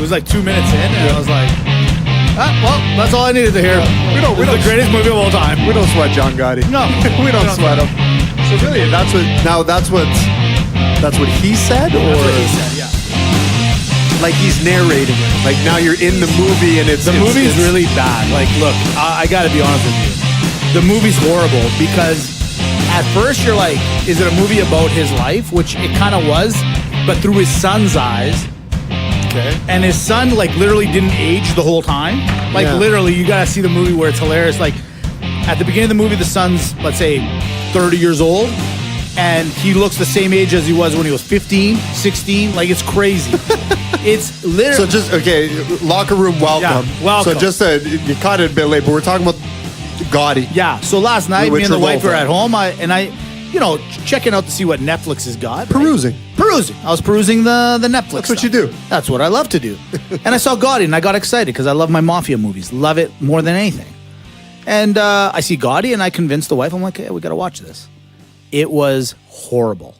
was like 2 minutes in, and I was like, well, that's all I needed to hear. We don't the greatest movie of all time. We don't sweat John Gotti. No, we don't sweat him. So really, that's what he said, or that's what he said, yeah. Like he's narrating it. Like now you're in the movie, and the movie's really bad. Like, look, I got to be honest with you. The movie's horrible because at first you're like, is it a movie about his life? Which it kind of was, but through his son's eyes. Okay. And his son, like, literally didn't age the whole time. Like, literally, you gotta see the movie where it's hilarious. Like, at the beginning of the movie, the son's, let's say, 30 years old, and he looks the same age as he was when he was 15, 16. Like, it's crazy. It's literally... So just, okay, locker room welcome. Yeah, welcome. So just, you caught it a bit late, but we're talking about Gotti. Yeah, so last night, me and the wife were at home, checking out to see what Netflix has got. Perusing. I was perusing the Netflix That's stuff. what you do. That's what I love to do. And I saw Gotti, and I got excited because I love my mafia movies. Love it more than anything. And I see Gotti, and I convinced the wife. I'm like, hey, we got to watch this. It was horrible.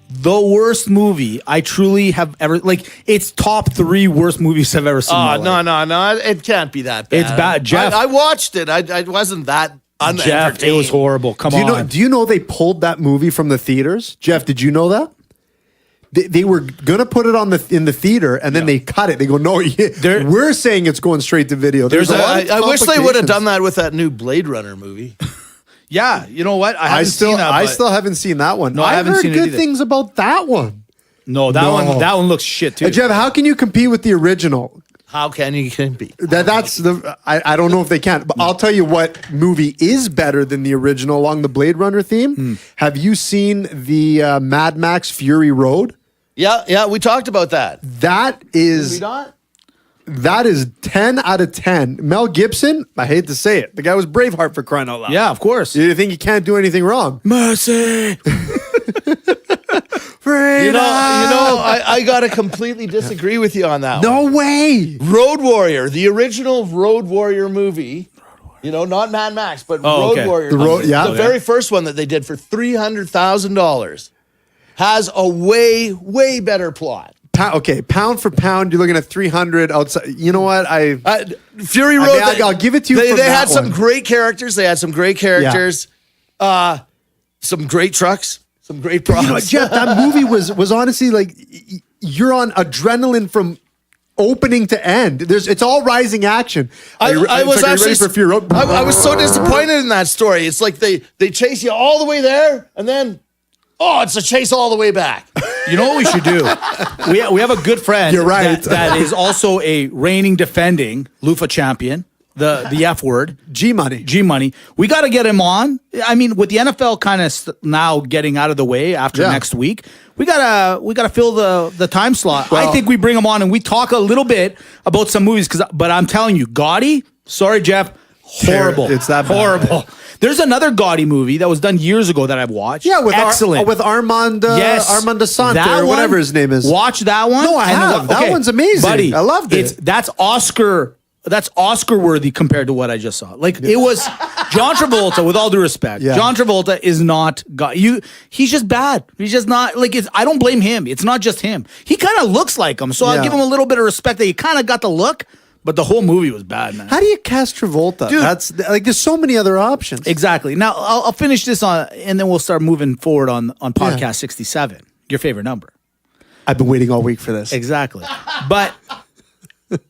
The worst movie I truly have ever... Like, it's top 3 worst movies I've ever seen in my life. No. It can't be that bad. It's bad. Jeff... I watched it. I wasn't that unentertained. Jeff, it was horrible. Come on. Do you know they pulled that movie from the theaters? Jeff, did you know that? They were going to put it in the theater, and then they cut it. They go, no, we're saying it's going straight to video. I wish they would have done that with that new Blade Runner movie. Yeah, you know what? I still haven't seen that one. No, I haven't seen it good either. things about that one. No, that one looks shit too. Hey, Jeff, how can you compete with the original? How can you compete? I don't know if they can, but I'll tell you what movie is better than the original along the Blade Runner theme. Have you seen the Mad Max Fury Road? Yeah, we talked about that. That is... Did we not? That is 10 out of 10. Mel Gibson, I hate to say it, the guy was Braveheart, for crying out loud. Yeah, of course. You think he can't do anything wrong? Mercy. I gotta completely disagree with you on that. No way. Road Warrior, the original Road Warrior movie. Not Mad Max, but Road Warrior. The very first one that they did for $300,000 has a way, way better plot. Pound for pound, you're looking at 300 outside. You know what? Fury Road. I'll give it to you. They had some great characters. Some great great trucks, some great props. You know, Jeff, that movie was honestly like you're on adrenaline from opening to end. It's all rising action. I was so disappointed in that story. It's like they chase you all the way there, and then it's a chase all the way back. You know what we should do? We have a good friend. You're right. That is also a reigning, defending Lufa champion. The F word. G-Money. We got to get him on. I mean, with the NFL kind of now getting out of the way after next week, we gotta fill the time slot. Well, I think we bring him on and we talk a little bit about some movies. But I'm telling you, Gotti, sorry, Jeff, horrible. It's that horrible. Bad. There's another Gotti movie that was done years ago that I've watched. Yeah, with excellent. With Armand Assante or whatever his name is. Watch that one. No, I have. That one's amazing. Buddy, I loved it. That's Oscar worthy compared to what I just saw. Like it was John Travolta, with all due respect. Yeah. John Travolta is not he's just bad. He's just not like I don't blame him. It's not just him. He kind of looks like him. So I'll give him a little bit of respect that he kind of got the look. But the whole movie was bad, man. How do you cast Travolta? Dude, that's like there's so many other options. Exactly. Now I'll finish this on, and then we'll start moving forward on podcast 67. Your favorite number. I've been waiting all week for this. Exactly. But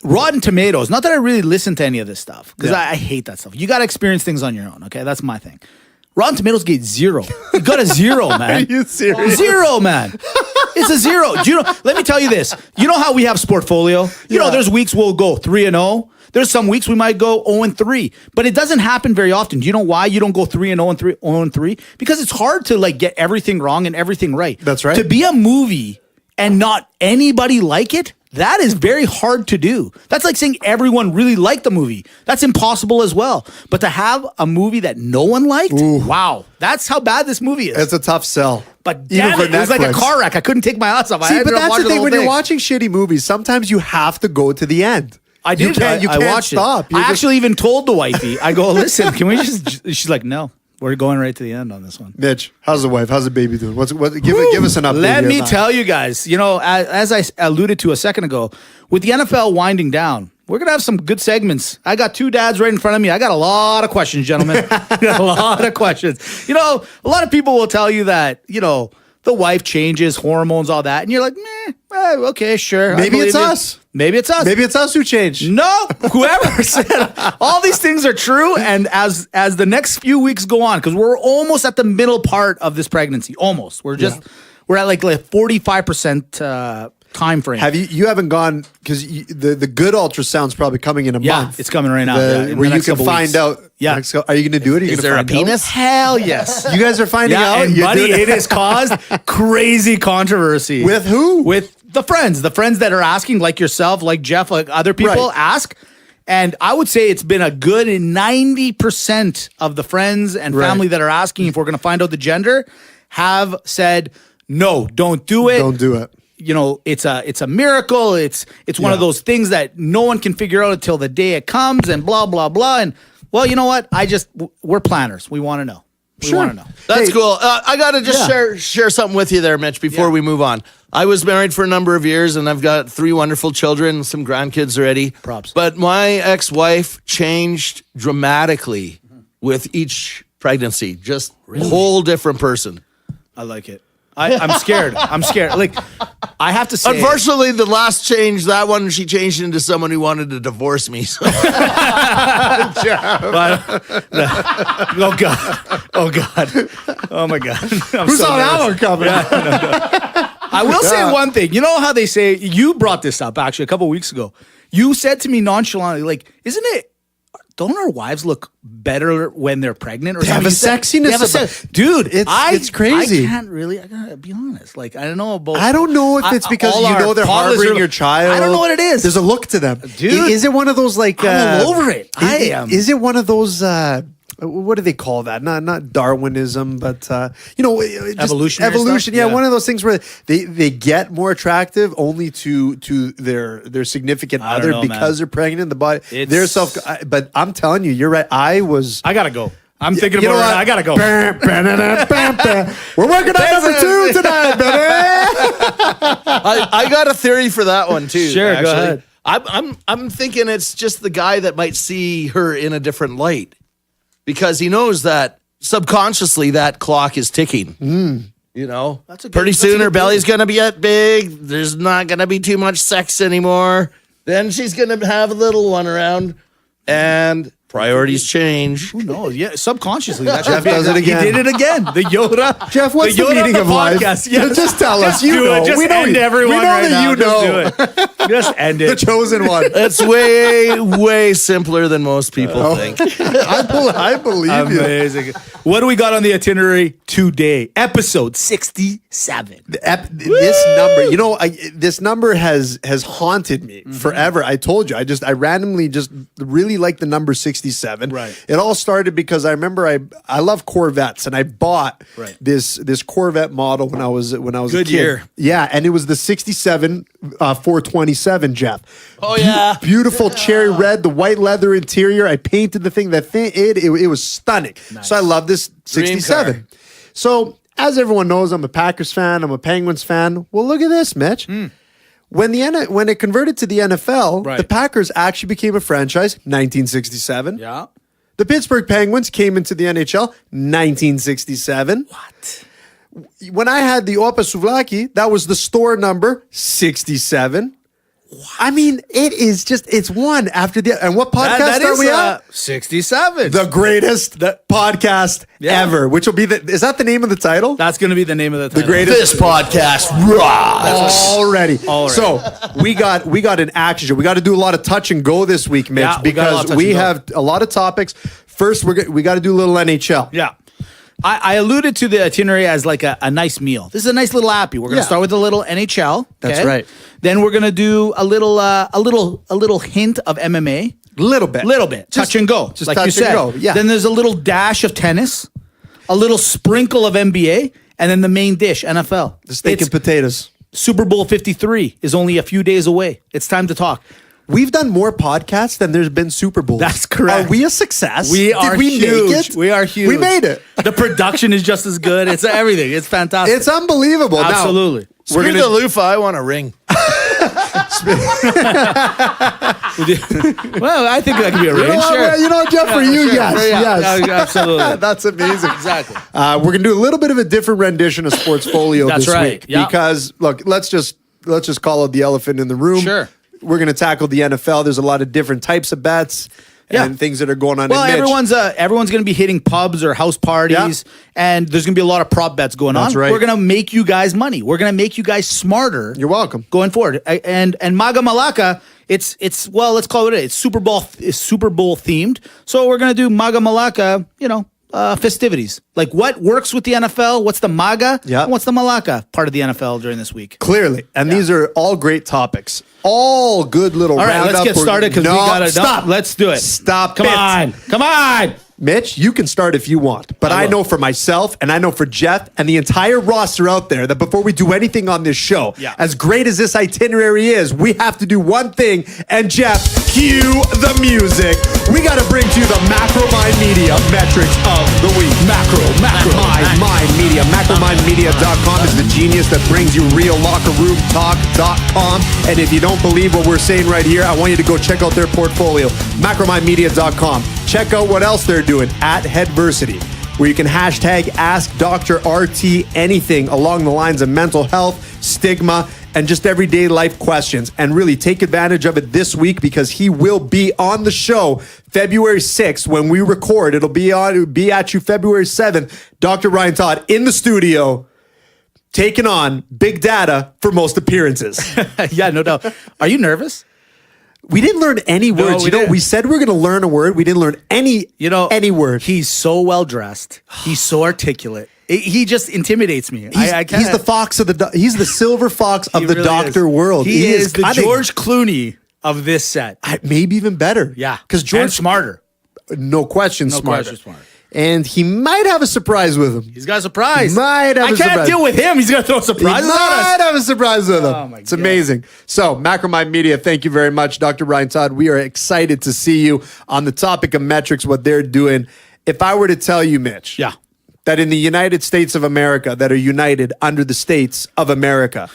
Rotten Tomatoes. Not that I really listen to any of this stuff because I hate that stuff. You got to experience things on your own. Okay, that's my thing. Rotten Tomatoes gave 0. You got a 0, man. Are you serious? 0, man. It's a 0. Do you know? Let me tell you this. You know how we have Sportfolio? You know, there's weeks we'll go 3-0. There's some weeks we might go 0-3. But it doesn't happen very often. Do you know why you don't go 3-0 and 0-3? Because it's hard to like get everything wrong and everything right. That's right. To be a movie and not anybody like it, that is very hard to do. That's like saying everyone really liked the movie. That's impossible as well. But to have a movie that no one liked, wow, that's how bad this movie is. It's a tough sell. But damn it was like a car wreck. I couldn't take my eyes off. See, but that's the thing. When you're watching shitty movies, sometimes you have to go to the end. I did. You can't watched stop. I actually even told the wifey, I go, listen, can we just... She's like, no. We're going right to the end on this one. Mitch, how's the wife? How's the baby doing? Give us an update. Let me tell you guys, as I alluded to a second ago, with the NFL winding down, we're going to have some good segments. I got two dads right in front of me. I got a lot of questions, gentlemen. A lot of questions. A lot of people will tell you that, the wife changes, hormones, all that. And you're like, okay, sure. Maybe it's us. Maybe it's us. Maybe it's us who changed. No, whoever said all these things are true. And as the next few weeks go on, because we're almost at the middle part of this pregnancy, almost. We're at like 45% time frame. You haven't gone, because the good ultrasound's probably coming in a month. It's coming right now. Where you can find out. Yeah. Are you going to do it? Is there a penis? Hell yes. You guys are finding out? And buddy, it has caused crazy controversy. With who? With the friends that are asking, like yourself, like Jeff, like other people ask. And I would say it's been a good 90% of the friends and family that are asking if we're going to find out the gender have said, no, don't do it. Don't do it. It's a miracle. It's one of those things that no one can figure out until the day it comes and blah, blah, blah. And well, you know what? We're planners. We want to know. We want to know. That's cool. I got to just share something with you there, Mitch, before we move on. I was married for a number of years, and I've got 3 wonderful children, some grandkids already. Props. But my ex-wife changed dramatically with each pregnancy. Just a whole different person. I like it. I'm scared. I'm scared. Like, I have to say. Unfortunately, the last change, that one, she changed into someone who wanted to divorce me. So. Oh, God. Oh, God. Oh, my God. Who saw that one coming? No. I will say one thing. You know how they say, you brought this up actually a couple of weeks ago. You said to me nonchalantly, like, don't our wives look better when they're pregnant? Or they have a sexiness. Dude, it's crazy. I gotta be honest. Like, I don't know about. I don't know if it's because they're harboring your child. I don't know what it is. There's a look to them. Dude. Is it one of those like. I'm all over it. I am. Is it one of those. What do they call that? Not Darwinism, but evolution. Evolution, yeah, one of those things where they get more attractive only to their significant other because they're pregnant. The body, their self. But I'm telling you, you're right. I gotta go. I'm thinking about it. I gotta go. We're working on number 2 tonight, baby. I got a theory for that one too. Sure, actually. go ahead. I'm thinking it's just the guy that might see her in a different light. Because he knows that subconsciously that clock is ticking. Pretty soon her belly's going to be big. There's not going to be too much sex anymore. Then she's going to have a little one around, and priorities change. Who knows? Yeah, subconsciously. Jeff does it again. He did it again. The Yoda. Jeff, what's the meaning of life? Yes. Just tell us. You know. Just end everyone. We know that you know. Just end it. The chosen one. It's way, way simpler than most people think. I believe you. Amazing. What do we got on the itinerary today? Episode 67. This number, this number has haunted me forever. I told you. I randomly just really like the number 67. Right. It all started because I remember I love Corvettes, and I bought this Corvette model when I was a kid. Good year. Yeah, and it was the 67 427, Jeff. Oh yeah. Beautiful cherry red, the white leather interior. I painted the thing. It was stunning. Nice. So I love this 67. So as everyone knows, I'm a Packers fan. I'm a Penguins fan. Well, look at this, Mitch. When it converted to the NFL, the Packers actually became a franchise, 1967. Yeah. The Pittsburgh Penguins came into the NHL, 1967. What? When I had the Opa Souvlaki, that was the store number, 67. What? I mean, it's one after the and what podcast are we on? 67. The greatest podcast ever, which will be is that the name of the title? That's going to be the name of the title. The greatest. This podcast rocks. Already. So we got an action show. We got to do a lot of touch and go this week, Mitch, because we have a lot of topics. First, we got to do a little NHL. Yeah. I alluded to the itinerary as like a nice meal. This is a nice little appy. We're going to start with a little NHL. That's right. Then we're going to do a little hint of MMA. Little bit. Touch and go. Just like touch you said. and go. Yeah. Then there's a little dash of tennis, a little sprinkle of NBA, and then the main dish, NFL. The steak and potatoes. Super Bowl 53 is only a few days away. It's time to talk. We've done more podcasts than there's been Super Bowls. That's correct. Are we a success? We are Did we huge. make it? We are huge. We made it. The production is just as good. It's everything. It's fantastic. It's unbelievable. Absolutely. Now, We're going to Lufa. I want a ring. Well, I think that could be a ring. Sure. Jeff, for you, sure. yes. Yeah, absolutely. That's amazing. Exactly. We're going to do a little bit of a different rendition of Sportsfolio That's this right. week. Yeah. Because, look, let's just call it the elephant in the room. Sure. We're going to tackle the NFL. There's a lot of different types of bets and things that are going on. Well, in Mitch. everyone's going to be hitting pubs or house parties, and there's going to be a lot of prop bets going on. That's right. We're going to make you guys money. We're going to make you guys smarter. You're welcome. Going forward, and Maga Malaka. It's let's call it. It's Super Bowl themed. So we're going to do Maga Malaka. Festivities. Like what works with the NFL? What's the Maga? Yeah. And what's the Malaka part of the NFL during this week? Clearly. And these are all great topics. All good little All right, let's get started because we got to stop. Let's do it. Stop. Come on. Mitch, you can start if you want, but I know for myself and I know for Jeff and the entire roster out there that before we do anything on this show, as great as this itinerary is, we have to do one thing. And Jeff, cue the music. We got to bring to you the Macromind Media metrics of the week. Macromind Media. Macromindmedia.com is the genius that brings you reallockerroomtalk.com. And if you don't believe what we're saying right here, I want you to go check out their portfolio. Macromindmedia.com. Check out what else they're doing at Headversity, where you can hashtag Ask Dr. RT anything along the lines of mental health, stigma, and just everyday life questions. And really take advantage of it this week because he will be on the show February 6th when we record. It'll be at you February 7th. Dr. Ryan Todd in the studio taking on Big Data for most appearances. Yeah, no doubt. Are you nervous? We didn't learn any words. We said we were going to learn a word. We didn't learn any word. He's so well dressed. He's so articulate. He just intimidates me. He's the fox of he's the silver fox of the really doctor world. He is the George Clooney of this set. Maybe even better. Yeah. Because George smarter. No question smarter. And he might have a surprise with him. He's got a surprise. I can't deal with him. He's going to throw surprises at us. He might have a surprise with him. Oh my God. It's amazing. So, Macromind Media, thank you very much, Dr. Ryan Todd. We are excited to see you on the topic of metrics, what they're doing. If I were to tell you, Mitch, that in the United States of America, that are united under the states of America,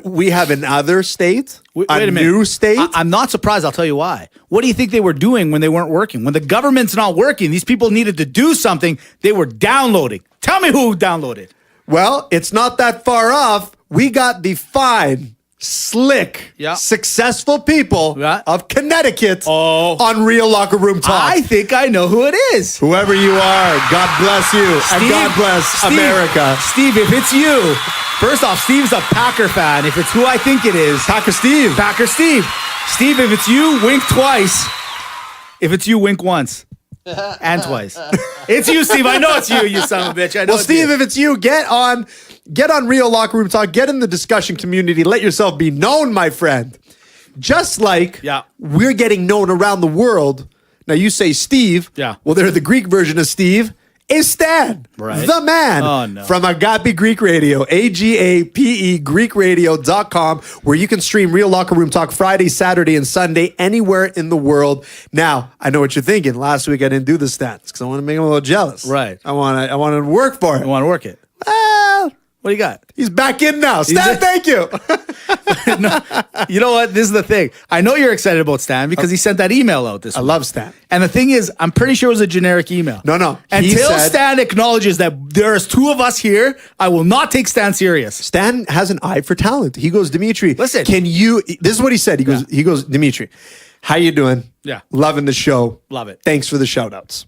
we have another state, wait a minute. New state. I'm not surprised. I'll tell you why. What do you think they were doing when they weren't working? When the government's not working, these people needed to do something. They were downloading. Tell me who downloaded. Well, it's not that far off. We got the fine, slick, successful people of Connecticut on Real Locker Room Talk. I think I know who it is. Whoever you are, God bless you. And God bless America. Steve, if it's you, first off, Steve's a Packer fan. If it's who I think it is, Packer Steve. Steve, if it's you, wink twice. If it's you, wink once. And twice. It's you, Steve. I know it's you, you son of a bitch. I know. Well, Steve, if it's you, get on Real Locker Room Talk. Get in the discussion community. Let yourself be known, my friend. Just like we're getting known around the world. Now, you say Steve. Yeah. Well, they're the Greek version of Steve. Is Stan, the man from Agape Greek Radio, AGAPE GreekRadio.com, where you can stream Real Locker Room Talk Friday, Saturday, and Sunday anywhere in the world. Now, I know what you're thinking. Last week I didn't do the stats because I want to make him a little jealous. Right. I want to work for it. You want to work it. Well, what do you got? He's back in now. Stan, thank you. No, you know what? This is the thing. I know you're excited about Stan because he sent that email out this week. I love Stan. And the thing is, I'm pretty sure it was a generic email. No. Until Stan acknowledges that there's two of us here, I will not take Stan serious. Stan has an eye for talent. He goes, Dimitri, listen. This is what he said. He goes, Dimitri, how you doing? Yeah. Loving the show. Love it. Thanks for the shout outs.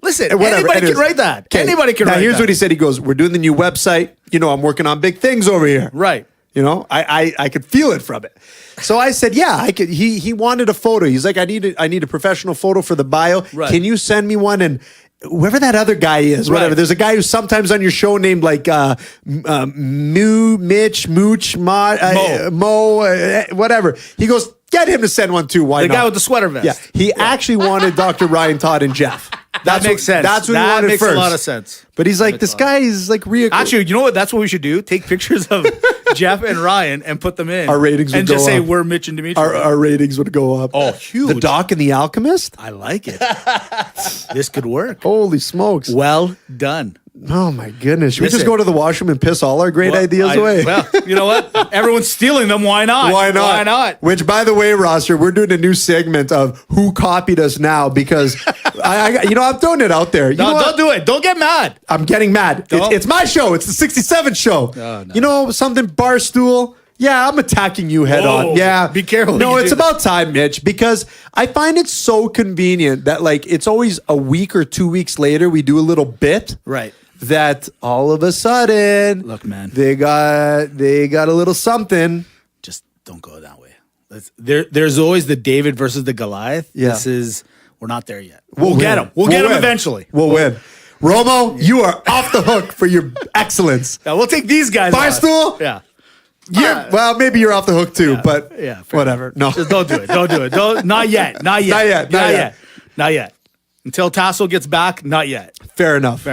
Listen, anybody can write that. Okay. Anybody can write that. Now, here's what he said. He goes, we're doing the new website. I'm working on big things over here. Right. I could feel it from it. So I said, yeah, I could. He wanted a photo. He's like, I need a professional photo for the bio. Right. Can you send me one? And whoever that other guy is, whatever. There's a guy who's sometimes on your show named like Mitch, Mooch, Mo, whatever. He goes, get him to send one too. Why not? The guy with the sweater vest. Yeah. He actually wanted Dr. Ryan Todd and Jeff. That makes sense. That's what he wanted makes first. a lot of sense. But he's like, this guy is like Actually, you know what? That's what we should do. Take pictures of Jeff and Ryan and put them in. Our ratings would and go just say up. we're Mitch and Dimitri. Our ratings would go up. Oh, huge. The Doc and the Alchemist? I like it. This could work. Holy smokes. Well done. Oh my goodness. Should we Listen. just go to the washroom and piss all our great ideas away? Well, you know what? Everyone's stealing them. Why not? Why not? Why not? Which, by the way, roster, we're doing a new segment of who copied us now because I'm throwing it out there. No, don't do it. Don't get mad. I'm getting mad. It's my show. It's the 67 show. No. You know something, Barstool? Yeah, I'm attacking you head on. Yeah. Be careful. No, it's about time, Mitch, because I find it so convenient that like it's always a week or 2 weeks later we do a little bit. Right. That all of a sudden, look, man, they got a little something. Just don't go that way. There's always the David versus the Goliath. Yeah. We're not there yet. We'll get him. We'll get him eventually. We'll win. Romo, you are off the hook for your excellence. Yeah, we'll take these guys. Barstool? Yeah. Well, maybe you're off the hook too, but whatever. No. Just don't do it. Don't do it. Not yet. Not yet. Until Tassel gets back, not yet. Fair enough.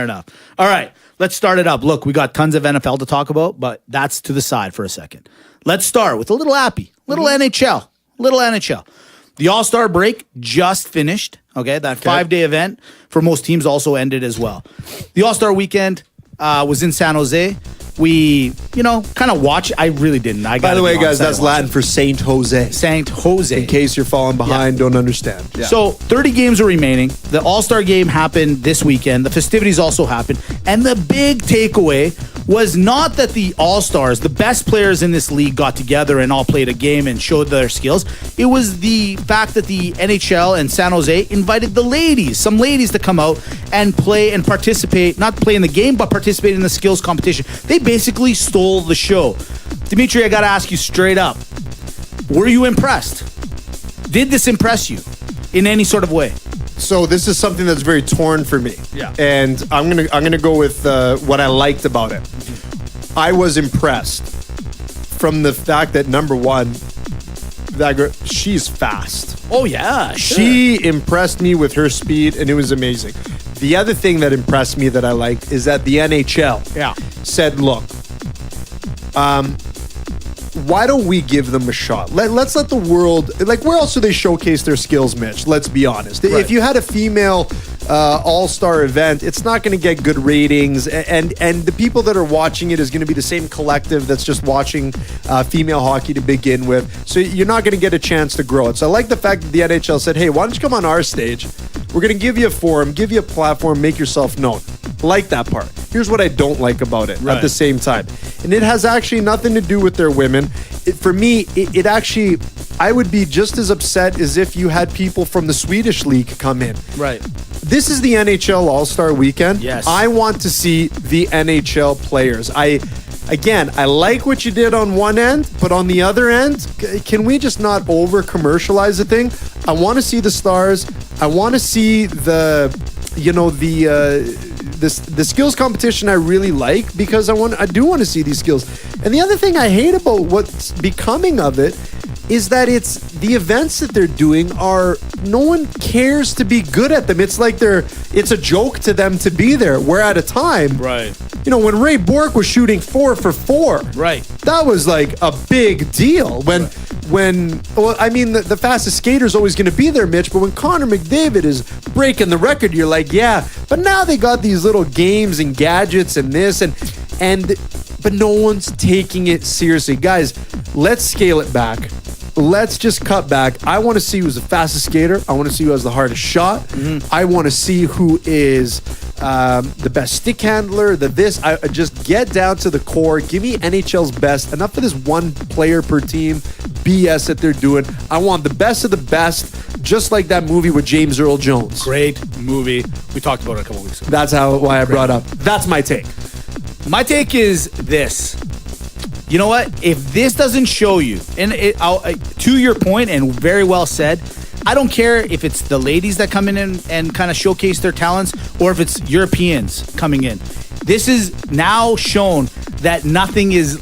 All right, let's start it up. Look, we got tons of NFL to talk about, but that's to the side for a second. Let's start with a little Appy, little NHL. The All Star break just finished. Okay, that 5-day event for most teams also ended as well. The All Star weekend was in San Jose. We, kind of watch. I really didn't. By the way, guys, that's Latin for Saint Jose. Saint Jose. In case you're falling behind, don't understand. Yeah. So 30 games are remaining. The All-Star game happened this weekend. The festivities also happened. And the big takeaway was not that the All-Stars, the best players in this league, got together and all played a game and showed their skills. It was the fact that the NHL and San Jose invited the ladies, some ladies, to come out and play and participate, not play in the game, but participate in the skills competition. They basically stole the show. Dimitri, I got to ask you straight up. Were you impressed? Did this impress you in any sort of way? So this is something that's very torn for me. Yeah. And I'm gonna go with what I liked about it. I was impressed from the fact that, number one, that girl, she's fast. Oh, yeah. Sure. She impressed me with her speed, and it was amazing. The other thing that impressed me that I liked is that the NHL said, look, why don't we give them a shot? Let's let the world, like, where else do they showcase their skills, Mitch? Let's be honest. Right. If you had a female all-star event, it's not going to get good ratings, and the people that are watching it is going to be the same collective that's just watching female hockey to begin with. So you're not going to get a chance to grow it. So I like the fact that the NHL said, hey, why don't you come on our stage? We're going to give you a forum, give you a platform, make yourself known. Like that part. Here's what I don't like about it at the same time. And it has actually nothing to do with their women. For me, it actually, I would be just as upset as if you had people from the Swedish league come in. Right. This is the NHL All Star weekend. Yes. I want to see the NHL players. I like what you did on one end, but on the other end, can we just not over commercialize the thing? I want to see the stars. I want to see the skills competition. I really like because I do want to see these skills. And the other thing I hate about what's becoming of it is that it's the events that they're doing are, no one cares to be good at them. It's like it's a joke to them to be there. Where at a time, right? When Ray Bourque was shooting 4 for 4, right? That was like a big deal. The fastest skater is always going to be there, Mitch. But when Connor McDavid is breaking the record, you're like, yeah. But now they got these little games and gadgets and this but no one's taking it seriously, guys. Let's scale it back. Let's just cut back. I want to see who's the fastest skater. I want to see who has the hardest shot. Mm-hmm. I want to see who is the best stick handler. I just get down to the core. Give me NHL's best. Enough of this one player per team BS that they're doing. I want the best of the best, just like that movie with James Earl Jones. Great movie. We talked about it a couple weeks ago. That's why I brought up. That's my take. My take is this. You know what? If this doesn't show you, and to your point, and very well said, I don't care if it's the ladies that come in and kind of showcase their talents, or if it's Europeans coming in. This is now shown that nothing is,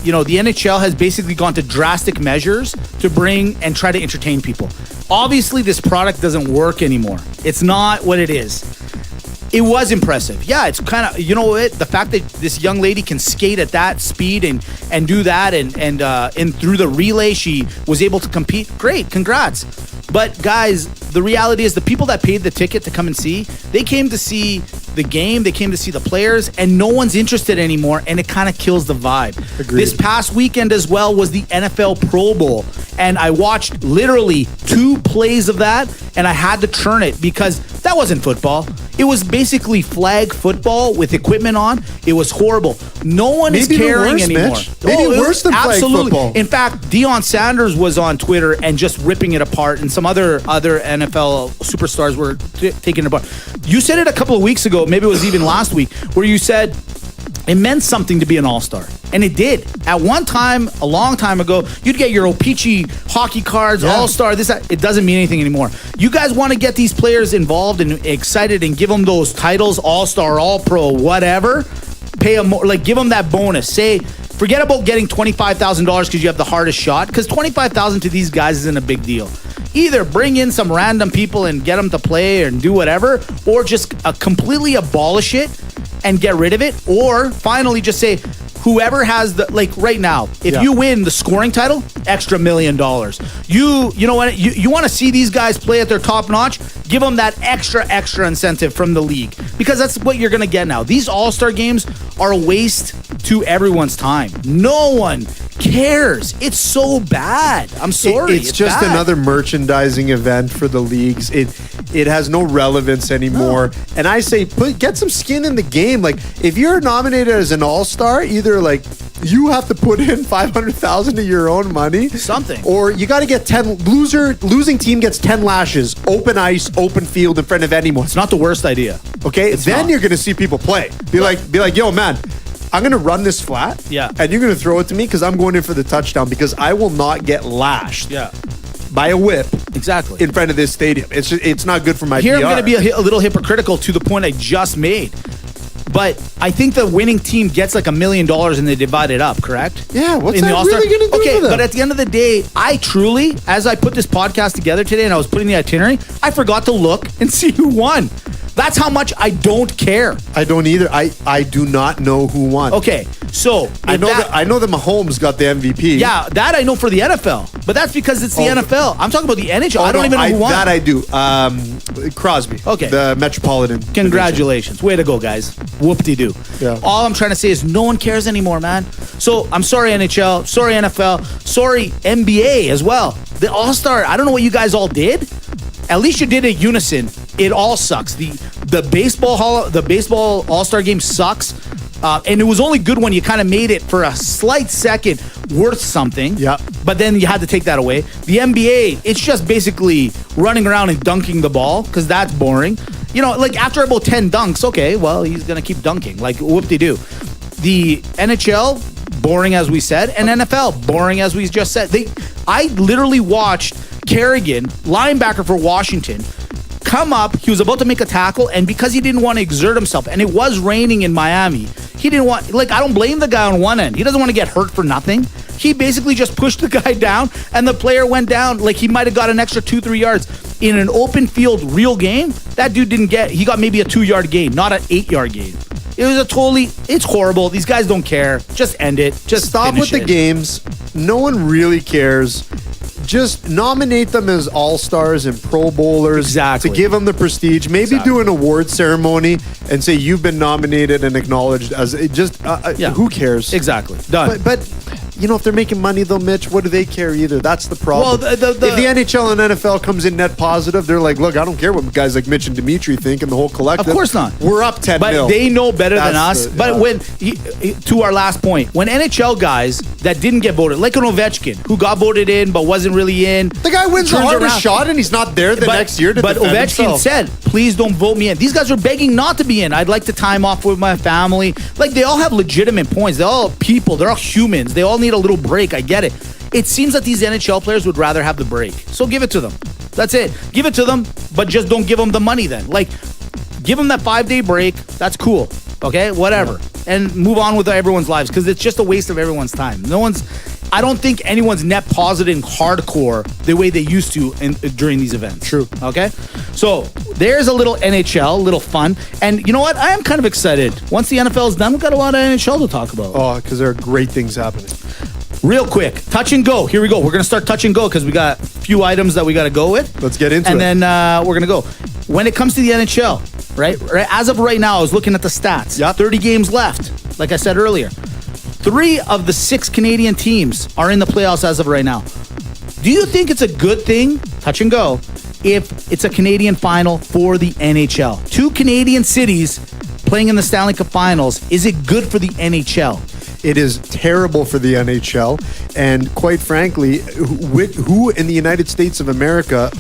the NHL has basically gone to drastic measures to bring and try to entertain people. Obviously, this product doesn't work anymore. It's not what it is. It was impressive. Yeah, it's kind of, you know what, the fact that this young lady can skate at that speed and do that and through the relay she was able to compete. Great, congrats. But guys, the reality is the people that paid the ticket to come and see, they came to see the game, they came to see the players, and no one's interested anymore, and it kind of kills the vibe. Agreed. This past weekend as well was the NFL Pro Bowl, and I watched literally 2 plays of that, and I had to turn it because that wasn't football. It was basically flag football with equipment on. It was horrible. No one is caring anymore. Mitch. Maybe worse than flag football. In fact, Deion Sanders was on Twitter and just ripping it apart, and some other NFL superstars were taking it apart. You said it a couple of weeks ago, maybe it was even last week, where you said it meant something to be an all-star. And it did. At one time, a long time ago, you'd get your O-Pee-Chee hockey cards, all-star, this, that. It doesn't mean anything anymore. You guys want to get these players involved and excited and give them those titles, all-star, all-pro, whatever. Pay them more, like give them that bonus. Say, forget about getting $25,000 because you have the hardest shot, because $25,000 to these guys isn't a big deal. Either bring in some random people and get them to play and do whatever, or just completely abolish it and get rid of it, or finally just say, whoever has the, like right now, if you win the scoring title, extra $1 million. You know what? You want to see these guys play at their top notch? Give them that extra incentive from the league, because that's what you're going to get now. These All-Star games are a waste to everyone's time. No one cares. It's so bad. I'm sorry. It's just bad. Another merchandising event for the leagues. It has no relevance anymore. No. And I say, get some skin in the game. Like, if you're nominated as an all-star, either like you have to put in $500,000 of your own money, something, or you got to get 10. Losing team gets 10 lashes, open ice, open field in front of anyone. It's not the worst idea. Okay, then you're gonna see people play. Be like, yo, man, I'm going to run this flat, and you're going to throw it to me because I'm going in for the touchdown, because I will not get lashed by a whip in front of this stadium. It's not good for my PR. Here I'm going to be a little hypocritical to the point I just made. But I think the winning team gets like $1 million and they divide it up, correct? Yeah, what's that really going to do Okay, for them? but at the end of the day, I truly, as I put this podcast together today and I was putting the itinerary, I forgot to look and see who won. That's how much I don't care. I don't either. I do not know who won. Okay, so I know that Mahomes got the MVP. Yeah, that I know for the NFL, but that's because it's the NFL. I'm talking about the NHL. I don't even know who won. That I do. Crosby. Okay, the Metropolitan. Congratulations, division. Way to go, guys. Whoop-de-doo. Yeah. All I'm trying to say is no one cares anymore, man. So I'm sorry, NHL. Sorry, NFL. Sorry, NBA as well. The All Star. I don't know what you guys all did. At least you did it unison. It all sucks. The baseball All-Star game sucks. And it was only good when you kind of made it for a slight second worth something. Yeah. But then you had to take that away. The NBA, it's just basically running around and dunking the ball, because that's boring. You know, like after about 10 dunks, okay, well, he's going to keep dunking. Like, whoop-de-doo. The NHL, boring as we said, and NFL, boring as we just said. I literally watched Kerrigan, linebacker for Washington, come up. He was about to make a tackle, and because he didn't want to exert himself, and it was raining in Miami, he didn't want, like, I don't blame the guy on one end. He doesn't want to get hurt for nothing. He basically just pushed the guy down, and the player went down. Like, he might have got an extra 2-3 yards. In an open field real game, that dude he got maybe a 2-yard gain, not an 8-yard gain. It was it's horrible. These guys don't care. Just end it. Just stop with the games. No one really cares. Just nominate them as all-stars and pro bowlers to give them the prestige. Maybe do an award ceremony and say you've been nominated and acknowledged as who cares? Exactly. Done. But you know, if they're making money though, Mitch, what do they care either? That's the problem. Well, if the NHL and NFL comes in net positive, they're like, look, I don't care what guys like Mitch and Dimitri think and the whole collective. Of course not. We're up 10 mil. But they know better than us. But when, to our last point, when NHL guys that didn't get voted, like an Ovechkin, who got voted in but wasn't really in. The guy wins the hardest shot and he's not there next year to defend Ovechkin himself. said, please don't vote me in. These guys are begging not to be in. I'd like to time off with my family. Like, they all have legitimate points. They're all people. They're all humans. They all need a little break. I get it. It seems that these NHL players would rather have the break. So give it to them. That's it. Give it to them, but just don't give them the money then. Like, give them that 5-day break. That's cool. Okay? Whatever. Yeah. And move on with everyone's lives, because it's just a waste of everyone's time. I don't think anyone's net positive hardcore the way they used to during these events. True. Okay? So there's a little NHL, a little fun. And you know what? I am kind of excited. Once the NFL is done, we've got a lot of NHL to talk about. Oh, because there are great things happening. Real quick, touch and go. Here we go. We're going to start touch and go because we got a few items that we got to go with. Let's get into it. And then we're going to go. When it comes to the NHL, right? As of right now, I was looking at the stats. Yep. 30 games left, like I said earlier. 3 of the 6 Canadian teams are in the playoffs as of right now. Do you think it's a good thing, touch and go, if it's a Canadian final for the NHL? 2 Canadian cities playing in the Stanley Cup Finals. Is it good for the NHL? It is terrible for the NHL. And quite frankly, who in the United States of America,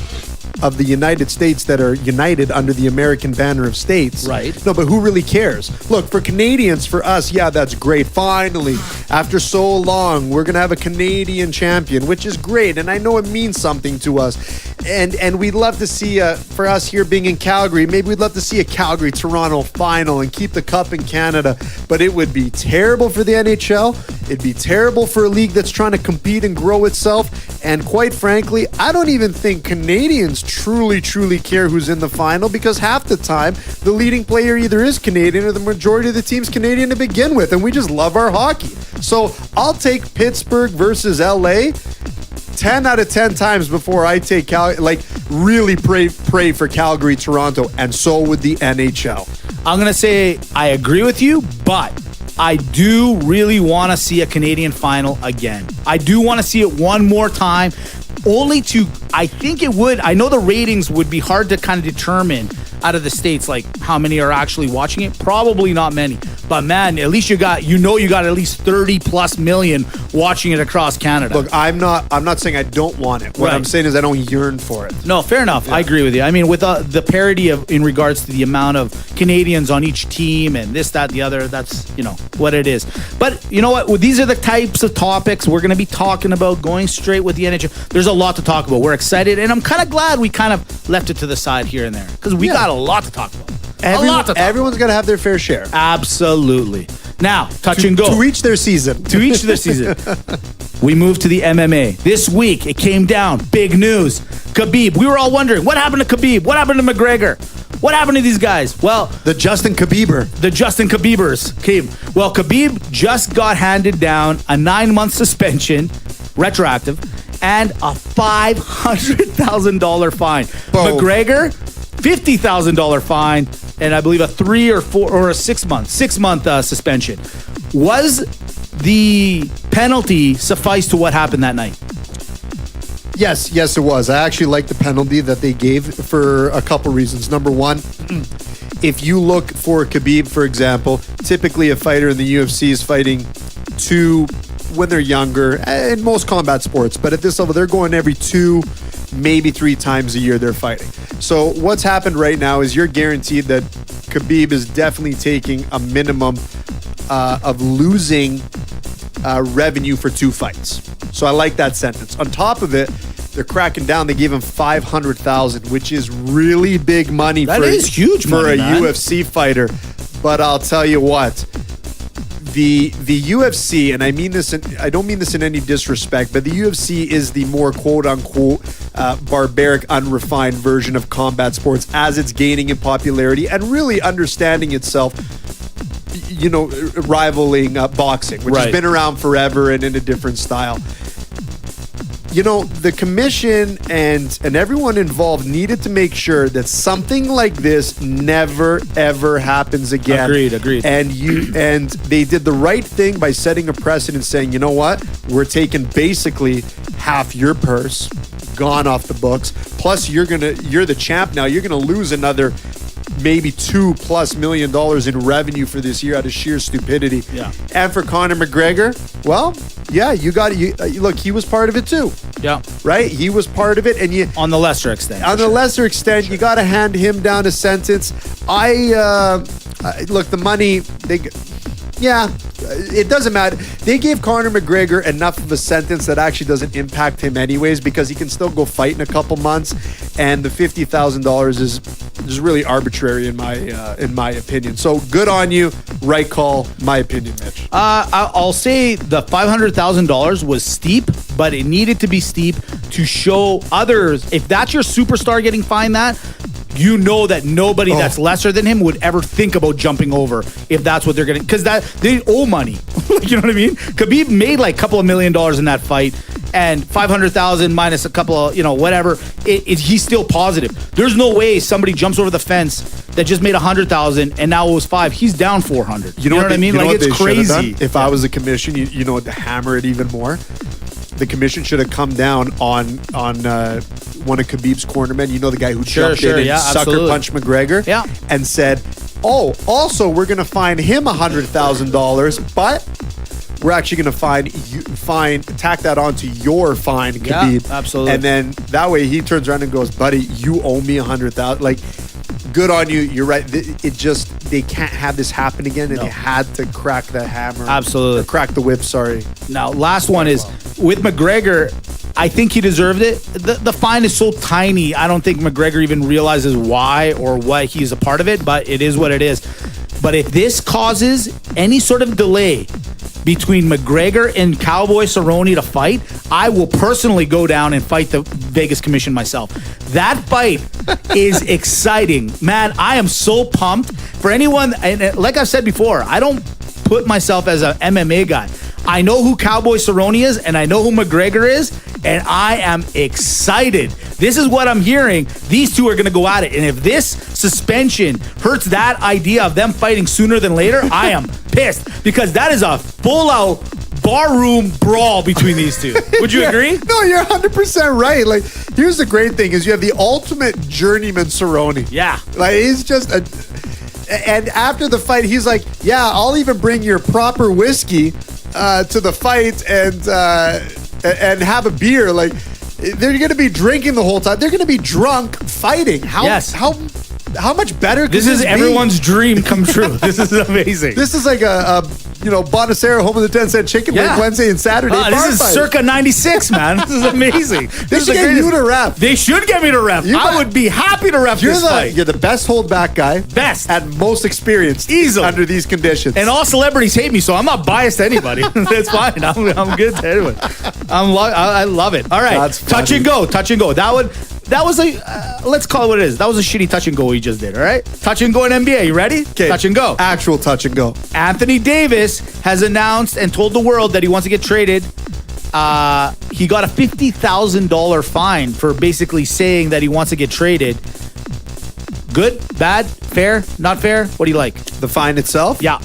of the United States that are united under the American banner of states. Right. No, but who really cares? Look, for Canadians, for us, yeah, that's great. Finally, after so long, we're going to have a Canadian champion, which is great. And I know it means something to us. And we'd love to see, for us here being in Calgary, maybe we'd love to see a Calgary-Toronto final and keep the cup in Canada. But it would be terrible for the NHL. It'd be terrible for a league that's trying to compete and grow itself. And quite frankly, I don't even think Canadians truly care who's in the final, because half the time the leading player either is Canadian or the majority of the team's Canadian to begin with, and we just love our hockey. So I'll take Pittsburgh versus LA 10 out of 10 times before I take really pray for Calgary, Toronto, and so would the NHL. I'm going to say I agree with you, but I do really want to see a Canadian final again. I do want to see it one more time. I think it would, I know the ratings would be hard to kind of determine out of the States, like how many are actually watching it. Probably not many. But man, at least you got at least 30 plus million watching it across Canada. Look, I'm not saying I don't want it. What I'm saying is I don't yearn for it. No, fair enough. Yeah. I agree with you. I mean, with the parity in regards to the amount of Canadians on each team and this, that, the other, that's, what it is. But you know what? Well, these are the types of topics we're going to be talking about, going straight with the NHL. There's a lot to talk about. We're excited, and I'm kind of glad we kind of left it to the side here and there, because we got a lot to talk about. Everyone's got to have their fair share. Absolutely. Now, touch and go. To each their season. To each their season. We move to the MMA. This week, it came down. Big news. Khabib. We were all wondering, what happened to Khabib? What happened to McGregor? What happened to these guys? Well, the Justin Khabibers. came. Well, Khabib just got handed down a 9-month suspension, retroactive, and a $500,000 fine. Boom. McGregor, $50,000 fine, and I believe a 3 or 4 or a 6-month suspension. Was the penalty suffice to what happened that night? Yes, it was. I actually like the penalty that they gave for a couple reasons. Number one, if you look for Khabib, for example, typically a fighter in the UFC is fighting 2 when they're younger, in most combat sports, but at this level, they're going every 2, maybe 3 times a year they're fighting. So what's happened right now is you're guaranteed that Khabib is definitely taking a minimum of losing revenue for 2 fights. So I like that sentence. On top of it, they're cracking down. They gave him $500,000, which is really big money. That is huge for money, a man. UFC fighter. But I'll tell you what, the UFC, and I don't mean this in any disrespect, but the UFC is the more quote unquote barbaric, unrefined version of combat sports as it's gaining in popularity and really understanding itself, rivaling boxing, which has been around forever and in a different style. The commission and everyone involved needed to make sure that something like this never ever happens again. Agreed. And they did the right thing by setting a precedent, saying, you know what, we're taking basically half your purse, gone off the books. Plus, you're the champ now. You're gonna lose another maybe $2+ million in revenue for this year out of sheer stupidity. Yeah. And for Conor McGregor, well, yeah, look, he was part of it too. Yeah. Right? He was part of it, and on the lesser extent. Lesser extent, you got to hand him down a sentence. Look, the money, Yeah, it doesn't matter. They gave Conor McGregor enough of a sentence that actually doesn't impact him anyways, because he can still go fight in a couple months, and the $50,000 is really arbitrary in my opinion. So good on you, right call, my opinion, Mitch. I'll say the $500,000 was steep, but it needed to be steep to show others. If that's your superstar getting fined that, you know that nobody that's lesser than him would ever think about jumping over if that's what they're getting, because that they owe money. You know what I mean? Khabib made like a couple of $1 million in that fight, and 500,000 minus a couple of whatever. He's still positive. There's no way somebody jumps over the fence that just made 100,000 and now it was 5. He's down 400. You know what I mean? Like, it's crazy. If I was a commission, you know what, to hammer it even more, the commission should have come down on one of Khabib's cornermen, the guy who jumped in and sucker punched McGregor, and said, also we're going to fine him $100,000, but we're actually going to tack that onto your fine, Khabib. Yeah, absolutely. And then that way he turns around and goes, buddy, you owe me $100,000. Like, good on you. You're right. They can't have this happen again, and they had to crack the hammer. Absolutely. Or crack the whip, sorry. Now, last one is with McGregor. I think he deserved it. The fine is so tiny, I don't think McGregor even realizes why or what he's a part of it, but it is what it is. But if this causes any sort of delay between McGregor and Cowboy Cerrone to fight, I will personally go down and fight the Vegas Commission myself. That fight is exciting. Man, I am so pumped. For anyone, and like I've said before, I don't put myself as an MMA guy. I know who Cowboy Cerrone is, and I know who McGregor is, and I am excited. This is what I'm hearing. These two are going to go at it. And if this suspension hurts that idea of them fighting sooner than later, I am pissed, because that is a full-out barroom brawl between these two. Would you agree? No, you're 100% right. Like, here's the great thing is you have the ultimate journeyman Cerrone. Yeah. Like, he's just and after the fight, he's like, yeah, I'll even bring your proper whiskey to the fight and have a beer. Like, they're going to be drinking the whole time. They're going to be drunk fighting. How much better could this is everyone's dream come true. This is amazing. This is like a Bonacera home of the 10-cent chicken wing Wednesday and Saturday. This is circa 96, man. This is amazing. They should get you to ref. They should get me to ref. I would be happy to ref this fight. You're the best holdback guy. Best. And most experienced. Easily. Under these conditions. And all celebrities hate me, so I'm not biased to anybody. That's fine. I'm good to anyone. I love it. All right. That's touch and go. That was a, let's call it what it is. That was a shitty touch and go we just did, all right? Touch and go in NBA. You ready? Okay. Touch and go. Actual touch and go. Anthony Davis has announced and told the world that he wants to get traded. He got a $50,000 fine for basically saying that he wants to get traded. Good? Bad? Fair? Not fair? What do you like? The fine itself? Yeah.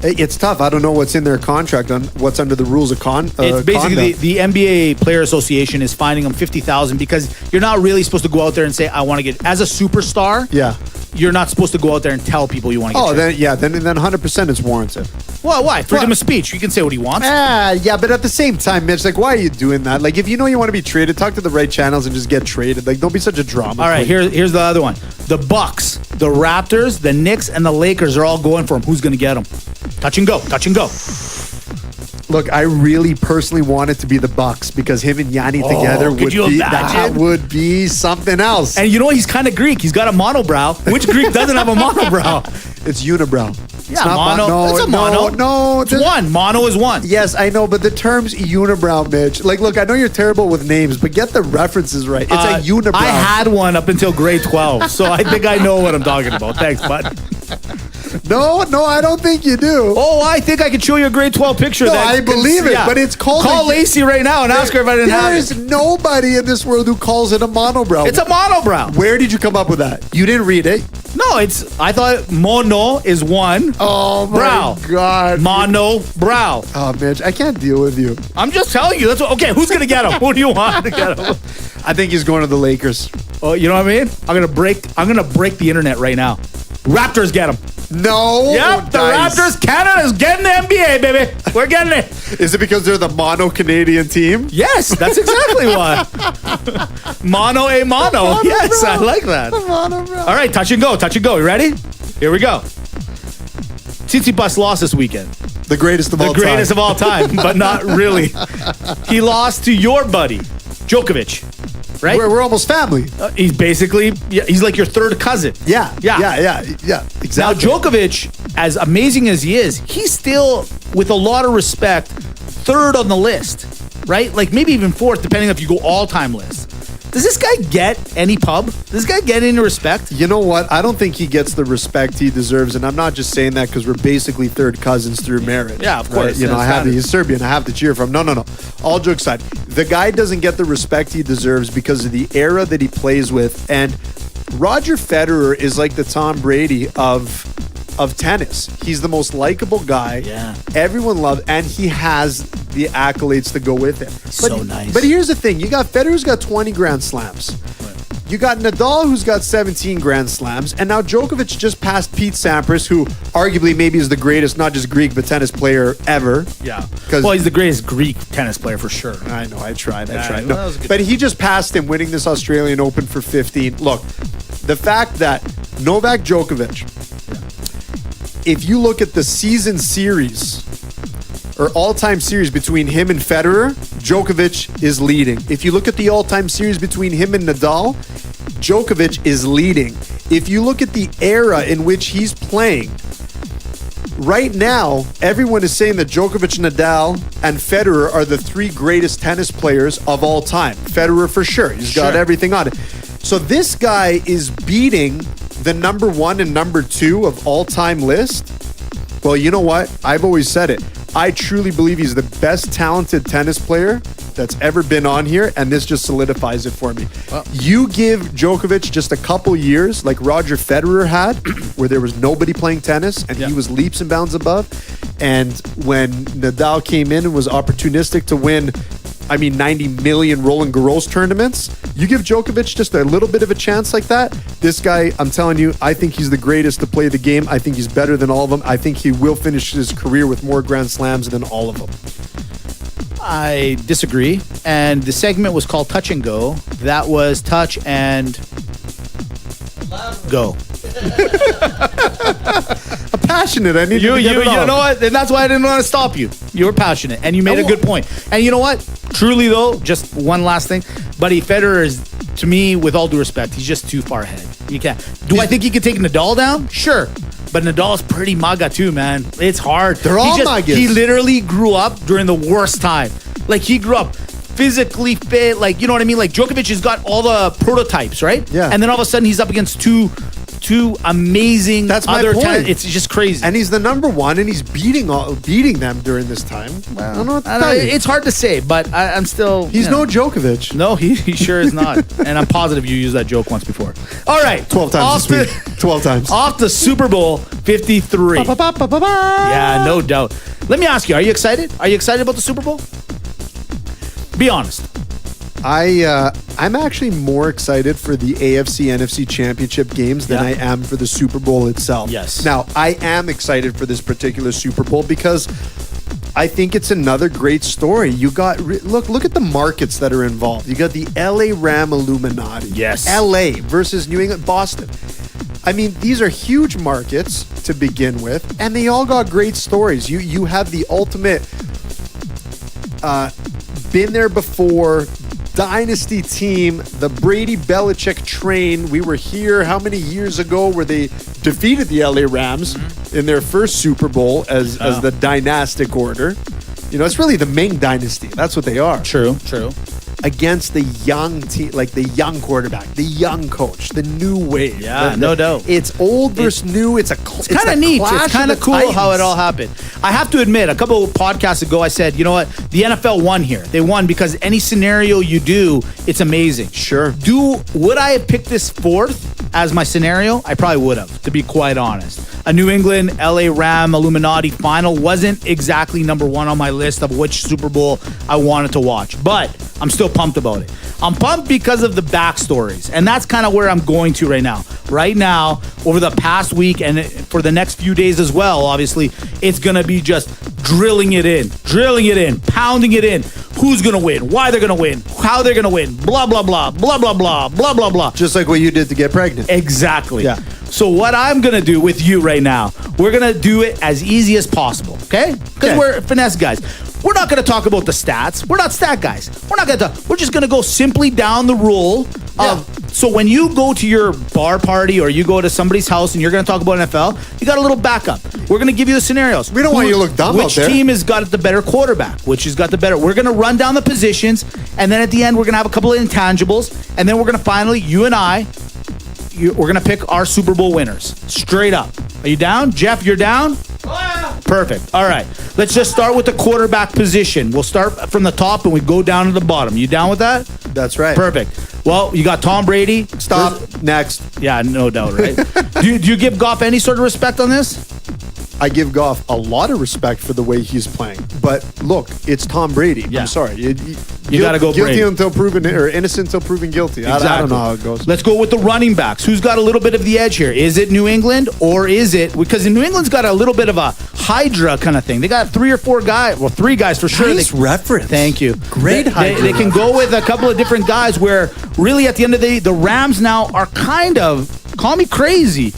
It's tough. I don't know what's in their contract on what's under the rules of it's basically the NBA Player Association is fining them $50,000 because you're not really supposed to go out there and say I want to get as a superstar. Yeah. You're not supposed to go out there and tell people you want to get traded. Then 100% it's warranted. Well, why? Freedom of speech. You can say what he wants. Yeah, but at the same time, Mitch, like, why are you doing that? Like, if you know you want to be traded, talk to the right channels and just get traded. Like, don't be such a drama. All right, here's the other one. The Bucks, the Raptors, the Knicks, and the Lakers are all going for him. Who's going to get him? Touch and go. Touch and go. Look, I really personally want it to be the Bucks because him and Yanni together would be something else. And you know what? He's kind of Greek. He's got a monobrow. Which Greek doesn't have a monobrow? It's unibrow. Yeah, it's a mono. No, it's one. Mono is one. Yes, I know, but the term's unibrow, Mitch. Like, look, I know you're terrible with names, but get the references right. It's a unibrow. I had one up until grade 12, so I think I know what I'm talking about. Thanks, bud. No, I don't think you do. Oh, I think I could show you a grade 12 picture. No, I believe it, but it's called... Call Lacey right now and ask her if I didn't have it. There is nobody in this world who calls it a monobrow. It's a monobrow. Where did you come up with that? You didn't read it? No, I thought mono is one. Oh, my God. Mono brow. Oh, Mitch, I can't deal with you. I'm just telling you. Okay, who's going to get him? Who do you want to get him? I think he's going to the Lakers. Oh, you know what I mean? I'm gonna break the internet right now. Raptors get him. No. Yep, the Raptors. Canada's getting the NBA, baby. We're getting it. Is it because they're the mono-Canadian team? Yes, that's exactly why. Mono a mono. Yes, I like that. All right, touch and go. You ready? Here we go. Tsitsipas lost this weekend. The greatest of all time. The greatest of all time, but not really. He lost to your buddy, Djokovic. Right? We're almost family. He's basically, he's like your third cousin. Yeah. Exactly. Now, Djokovic, as amazing as he is, he's still, with a lot of respect, third on the list, right? Like maybe even fourth, depending if you go all-time list. Does this guy get any pub? Does this guy get any respect? You know what? I don't think he gets the respect he deserves, and I'm not just saying that because we're basically third cousins through marriage. Yeah, of course. Right? He's Serbian. I have to cheer for him. No. All jokes aside, the guy doesn't get the respect he deserves because of the era that he plays with, and Roger Federer is like the Tom Brady of tennis. He's the most likable guy. Yeah. Everyone loves, and he has the accolades to go with it. So nice. But here's the thing. You got Federer's got 20 Grand Slams. Right. You got Nadal, who's got 17 Grand Slams. And now Djokovic just passed Pete Sampras, who arguably maybe is the greatest, not just Greek, but tennis player ever. Yeah. Well, he's the greatest Greek tennis player for sure. I know. I tried. Well, no. But he just passed him, winning this Australian Open for 15. Look, the fact that Novak Djokovic, if you look at the season series or all-time series between him and Federer, Djokovic is leading. If you look at the all-time series between him and Nadal, Djokovic is leading. If you look at the era in which he's playing, right now, everyone is saying that Djokovic, Nadal, and Federer are the three greatest tennis players of all time. Federer for sure. He's got everything on it. So this guy is beating the number one and number two of all-time list. Well, you know what? I've always said it. I truly believe he's the best talented tennis player that's ever been on here, and this just solidifies it for me. Well, you give Djokovic just a couple years, like Roger Federer had, where there was nobody playing tennis, and he was leaps and bounds above. And when Nadal came in and was opportunistic to win, 90 million Roland Garros tournaments. You give Djokovic just a little bit of a chance like that. This guy, I'm telling you, I think he's the greatest to play the game. I think he's better than all of them. I think he will finish his career with more Grand Slams than all of them. I disagree. And the segment was called Touch and Go. That was touch and go. I'm passionate. I need you know what? And that's why I didn't want to stop you. You were passionate, and you made a good point. And you know what? Truly, though, just one last thing. Buddy, Federer is, to me, with all due respect, he's just too far ahead. You can't. I think he could take Nadal down? Sure. But Nadal's pretty Maga, too, man. It's hard. They're all Magas. He literally grew up during the worst time. Like, he grew up physically fit. Like, you know what I mean? Like, Djokovic has got all the prototypes, right? Yeah. And then all of a sudden, he's up against two amazing. That's my point. It's just crazy. And he's the number one, and he's beating them during this time. Well, I don't know what to tell you. It's hard to say, but I'm still. He's no Djokovic. No, he sure is not. And I'm positive you used that joke once before. All right, 12 times. 12 times. Off the Super Bowl 53. Yeah, no doubt. Let me ask you: are you excited? Are you excited about the Super Bowl? Be honest. I'm actually more excited for the AFC NFC championship games than I am for the Super Bowl itself. Yes. Now, I am excited for this particular Super Bowl because I think it's another great story. You got look at the markets that are involved. You got the LA Ram Illuminati. Yes. LA versus New England, Boston. These are huge markets to begin with, and they all got great stories. You have the ultimate been there before dynasty team, the Brady Belichick train. We were here how many years ago where they defeated the LA Rams in their first Super Bowl as the dynastic order. It's really the Ming dynasty. That's what they are. True. Against the young team, like the young quarterback, the young coach, the new wave. Yeah, no doubt. It's old versus new. It's kind of neat. It's kind of cool how it all happened. I have to admit, a couple of podcasts ago, I said, you know what? The NFL won here. They won because any scenario you do, it's amazing. Sure. Would I have picked this fourth as my scenario? I probably would have, to be quite honest. A New England LA Ram Illuminati final wasn't exactly number one on my list of which Super Bowl I wanted to watch, but I'm still pumped about it. I'm pumped because of the backstories, and that's kind of where I'm going to right now. Right now, over the past week and for the next few days as well, obviously, it's going to be just drilling it in, pounding it in. Who's going to win, why they're going to win, how they're going to win, blah, blah, blah, blah, blah, blah, blah, blah, blah. Just like what you did to get pregnant. Exactly. Yeah. So what I'm going to do with you right now, we're going to do it as easy as possible, okay? Because we're finesse guys. We're not going to talk about the stats. We're not stat guys. We're just going to go simply down the rule of, so when you go to your bar party or you go to somebody's house and you're going to talk about NFL, you got a little backup. We're going to give you the scenarios. We don't want you to look dumb out there. Which team has got the better quarterback? Which has got the better? We're going to run down the positions, and then at the end, we're going to have a couple of intangibles, and then we're going to finally, you and I, we're going to pick our Super Bowl winners. Straight up. Are you down? Jeff, you're down? Perfect. All right. Let's just start with the quarterback position. We'll start from the top and we go down to the bottom. You down with that? That's right. Perfect. Well, you got Tom Brady. Stop. Next. Yeah, no doubt, right? do you give Goff any sort of respect on this? I give Goff a lot of respect for the way he's playing. But look, it's Tom Brady. Yeah. I'm sorry. You got to go guilty Brady. until proven, or innocent until proven guilty. Exactly. I don't know how it goes. Let's go with the running backs. Who's got a little bit of the edge here? Is it New England or is it, because New England's got a little bit of a Hydra kind of thing. They got 3 or 4 guys, well, 3 guys for sure. Nice reference. Thank you. Great Hydra. They can go with a couple of different guys where really at the end of the day, the Rams now are kind of, call me crazy,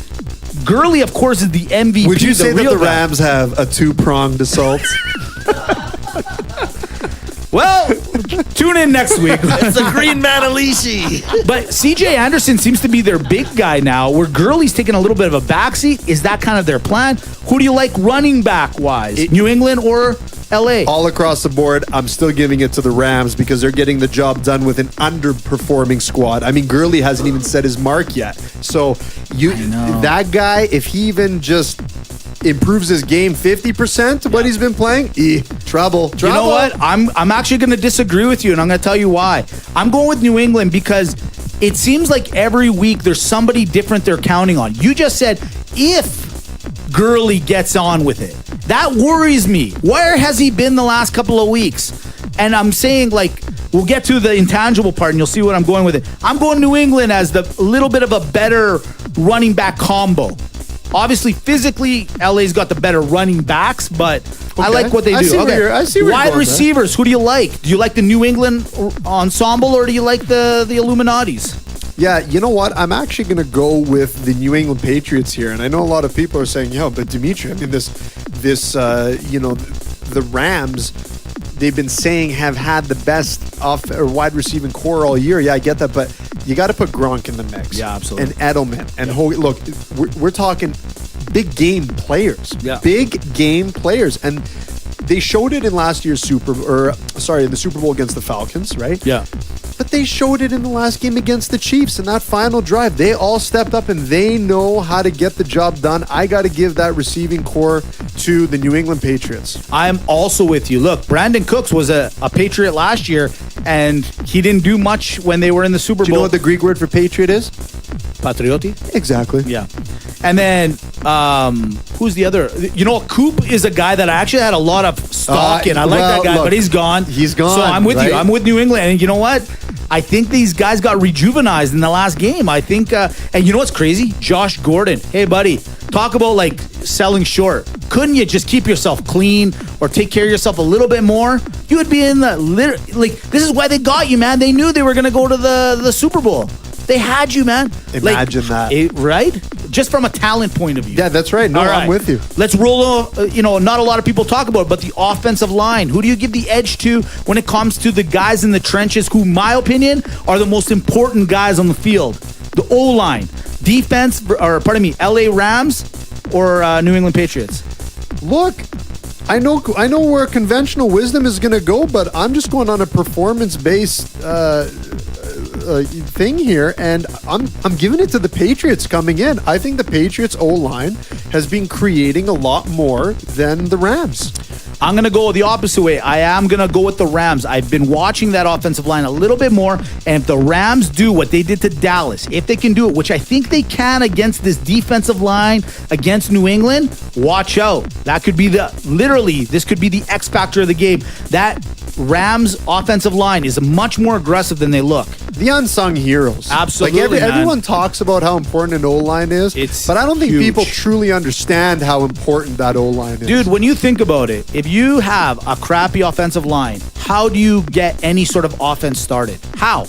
Gurley, of course, is the MVP. Would you say that the guy. Rams have a 2-pronged assault? Well, tune in next week. It's the Green Manalishi. But CJ Anderson seems to be their big guy now, where Gurley's taking a little bit of a backseat. Is that kind of their plan? Who do you like running back-wise? New England or LA? All across the board, I'm still giving it to the Rams because they're getting the job done with an underperforming squad. I mean, Gurley hasn't even set his mark yet. So that guy, if he even just improves his game 50% what he's been playing, trouble. You know what? I'm actually going to disagree with you, and I'm going to tell you why. I'm going with New England because it seems like every week there's somebody different they're counting on. You just said if Gurley gets on with it. That worries me. Where has he been the last couple of weeks? And I'm saying, like, we'll get to the intangible part, and you'll see what I'm going with it. I'm going New England as the little bit of a better running back combo. Obviously, physically, LA's got the better running backs, but I like what they do. I see where Wide you're going, receivers, who do you like? Do you like the New England ensemble, or do you like the Illuminatis? Yeah, you know what? I'm actually going to go with the New England Patriots here. And I know a lot of people are saying, but Dimitri, I mean, the Rams, they've been saying have had the best wide receiving core all year. Yeah, I get that, but you got to put Gronk in the mix. Yeah, absolutely. And Edelman. And look, we're talking big game players. Yeah. Big game players. And they showed it in last year's in the Super Bowl against the Falcons, right? Yeah. But they showed it in the last game against the Chiefs in that final drive. They all stepped up and they know how to get the job done. I got to give that receiving core to the New England Patriots. I'm also with you. Look, Brandon Cooks was a Patriot last year, and he didn't do much when they were in the Super Bowl. Do you know what the Greek word for Patriot is? Patrioti? Exactly. Yeah. And then, who's the other? You know, Coop is a guy that I actually had a lot of stock in. I like that guy, but he's gone. He's gone. So I'm with right? you. I'm with New England. And you know what? I think these guys got rejuvenized in the last game. I think, and you know what's crazy? Josh Gordon. Hey, buddy, talk about like selling short. Couldn't you just keep yourself clean or take care of yourself a little bit more? You would be in this is why they got you, man. They knew they were going to go to the Super Bowl. They had you, man. Imagine that. Right? Just from a talent point of view. Yeah, that's right. No, I'm with you. Let's roll, not a lot of people talk about it, but the offensive line. Who do you give the edge to when it comes to the guys in the trenches who, in my opinion, are the most important guys on the field? The O-line. Defense, LA Rams or New England Patriots? Look, I know where conventional wisdom is going to go, but I'm just going on a performance-based thing here, and I'm giving it to the Patriots coming in. I think the Patriots O-line has been creating a lot more than the Rams. I'm going to go the opposite way. I am going to go with the Rams. I've been watching that offensive line a little bit more, and if the Rams do what they did to Dallas, if they can do it, which I think they can against this defensive line against New England, watch out. That could be this could be the X factor of the game. That Rams offensive line is much more aggressive than they look. The unsung heroes. Absolutely, everyone talks about how important an O-line is, but I don't think people truly understand how important that O-line is. Dude, when you think about it, if you have a crappy offensive line, how do you get any sort of offense started? How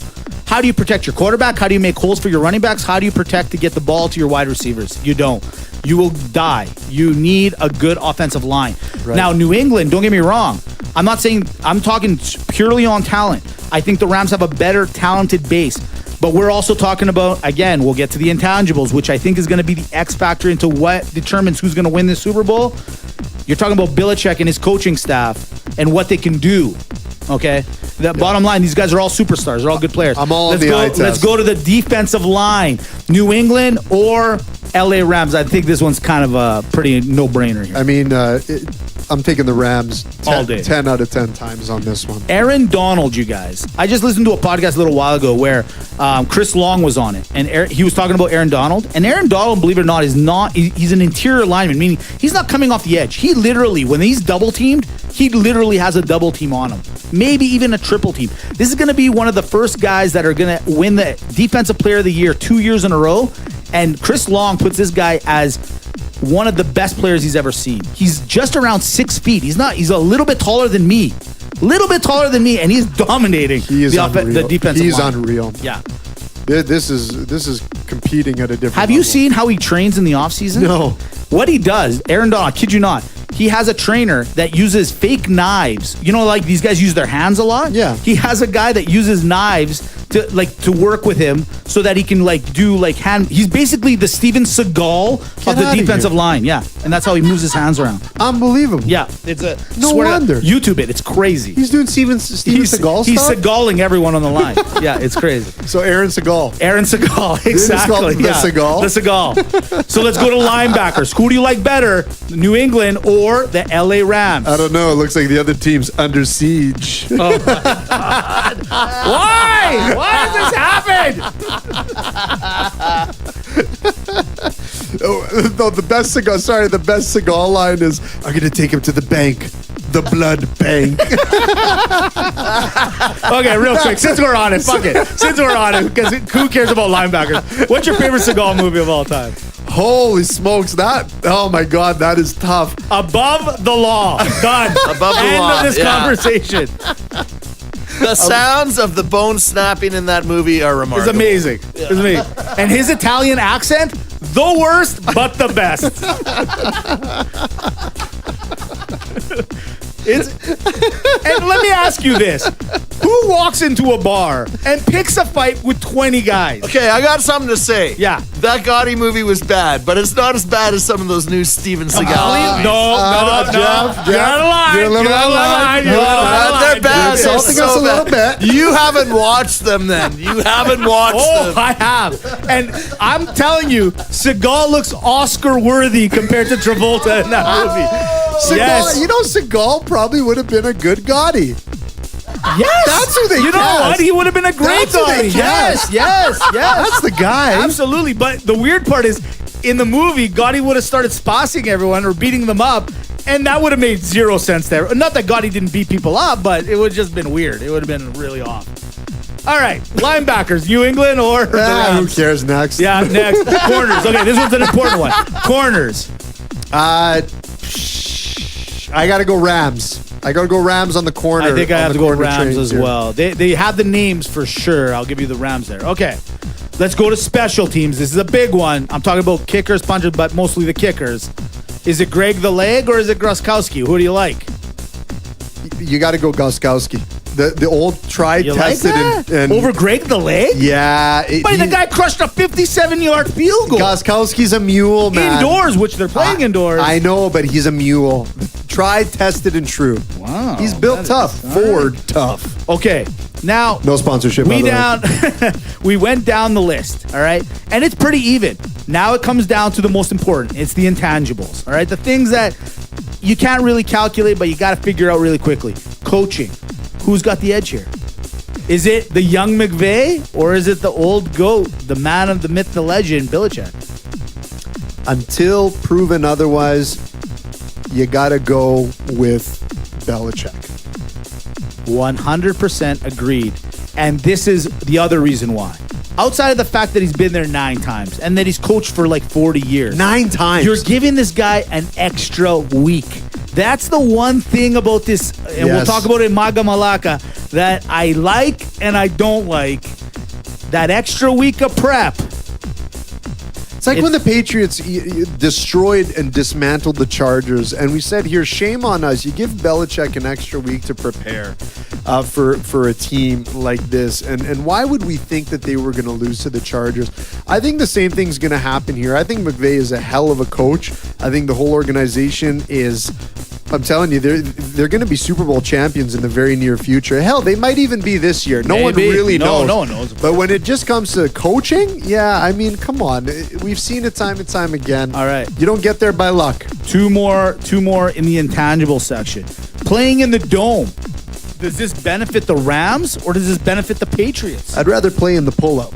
How do you protect your quarterback? How do you make holes for your running backs? How do you protect to get the ball to your wide receivers? You don't. You will die. You need a good offensive line. Right. Now, New England, don't get me wrong. I'm talking purely on talent. I think the Rams have a better talented base. But we're also talking about, again, we'll get to the intangibles, which I think is going to be the X factor into what determines who's going to win this Super Bowl. You're talking about Belichick and his coaching staff and what they can do. Okay? The bottom line, these guys are all superstars. They're all good players. I'm all on the eye test. Let's go to the defensive line. New England or LA Rams. I think this one's kind of a pretty no-brainer here. I mean, I'm taking the Rams all day. 10 out of 10 times on this one. Aaron Donald, you guys. I just listened to a podcast a little while ago where Chris Long was on it, and he was talking about Aaron Donald. And Aaron Donald, believe it or not, he's an interior lineman, meaning he's not coming off the edge. He literally, when he's double-teamed, he literally has a double team on him. Maybe even a triple team. This is going to be one of the first guys that are going to win the Defensive Player of the Year 2 years in a row. And Chris Long puts this guy as one of the best players he's ever seen. He's just around 6 feet. He's a little bit taller than me. And he's dominating the defensive He's line. unreal. Yeah. This is competing at a different Have level. you seen how he trains in the offseason? No. What he does, Aaron Donald, I kid you not, he has a trainer that uses fake knives. You know, like these guys use their hands a lot? Yeah. He has a guy that uses knives to work with him so that he can do hand. He's basically the Steven Seagal of the defensive line. Yeah. And that's how he moves his hands around. Unbelievable. Yeah. It's a no wonder. YouTube it. It's crazy. He's doing Steven Seagal He's stuff? Seagaling everyone on the line. Yeah, it's crazy. So Aaron Seagal. Aaron Seagal, exactly. The Seagal. The Seagal. So let's go to linebackers. Who do you like better, New England or the LA Rams? I don't know. It looks like the other team's under siege. Oh my God. Why? Why does this happen? The best Seagal line is, I'm going to take him to the bank. The blood bank. Okay, real quick. Since we're on it, fuck it. Since we're on it, because who cares about linebackers? What's your favorite Seagal movie of all time? Holy smokes, oh my God, that is tough. Above the Law. Done. Above the End Law. of this conversation. The sounds of the bone snapping in that movie are remarkable. It's amazing. Yeah. It's amazing. And his Italian accent, the worst, but the best. And let me ask you this. Who walks into a bar and picks a fight with 20 guys? Okay, I got something to say. Yeah. That Gotti movie was bad, but it's not as bad as some of those new Steven Seagal movies. No, Jeff, you're out of line. You're a little out of line. They're bad. You're insulting us a little bit. You haven't watched them then. You haven't watched them. I have. And I'm telling you, Seagal looks Oscar-worthy compared to Travolta in that movie. Yes. You know, Seagal probably would have been a good Gotti. Yes. That's who they You know cast. what? He would have been a great Gotti. Yes. That's the guy. Absolutely. But the weird part is, in the movie, Gotti would have started spossing everyone or beating them up, and that would have made zero sense there. Not that Gotti didn't beat people up, but it would have just been weird. It would have been really off. All right, linebackers, New England or the Rams? Who cares next? Yeah, next. Corners. Okay, this one's an important one. Corners. I got to go Rams. I got to go Rams on the corner. I think I have to go Rams as here. well. They have the names for sure. I'll give you the Rams there. Okay, let's go to special teams. This is a big one. I'm talking about kickers, punchers, but mostly the kickers. Is it Greg the Leg or is it Groskowski? Who do you like? You got to go Groskowski. The old tried, You tested, like that? and Over Greg the Leg? yeah. But the guy crushed a 57-yard field goal. Groskowski's a mule, man. Indoors, which they're playing indoors. I know, but he's a mule. Tried, tested, and true. Wow. He's built tough. Forward tough. Okay, now No sponsorship. by the way. we went down the list, all right? And it's pretty even. Now it comes down to the most important. It's the intangibles, all right? The things that you can't really calculate, but you got to figure out really quickly. Coaching. Who's got the edge here? Is it the young McVay or is it the old GOAT, the man of the myth, the legend, Belichick? Until proven otherwise, you got to go with Belichick. 100% agreed. And this is the other reason why. Outside of the fact that he's been there 9 times and that he's coached for like 40 years. 9 times. You're giving this guy an extra week. That's the one thing about this, and we'll talk about it in Maga Malaka, that I like and I don't like. that extra week of prep. It's like when the Patriots destroyed and dismantled the Chargers, and we said here, shame on us. You give Belichick an extra week to prepare for a team like this. And why would we think that they were going to lose to the Chargers? I think the same thing's going to happen here. I think McVay is a hell of a coach. I think the whole organization is... I'm telling you, they're going to be Super Bowl champions in the very near future. Hell, they might even be this year. No one really knows. No one knows. But when it just comes to coaching, yeah, I mean, come on. We've seen it time and time again. All right. You don't get there by luck. Two more in the intangible section. Playing in the Dome. Does this benefit the Rams or does this benefit the Patriots? I'd rather play in the pull-up.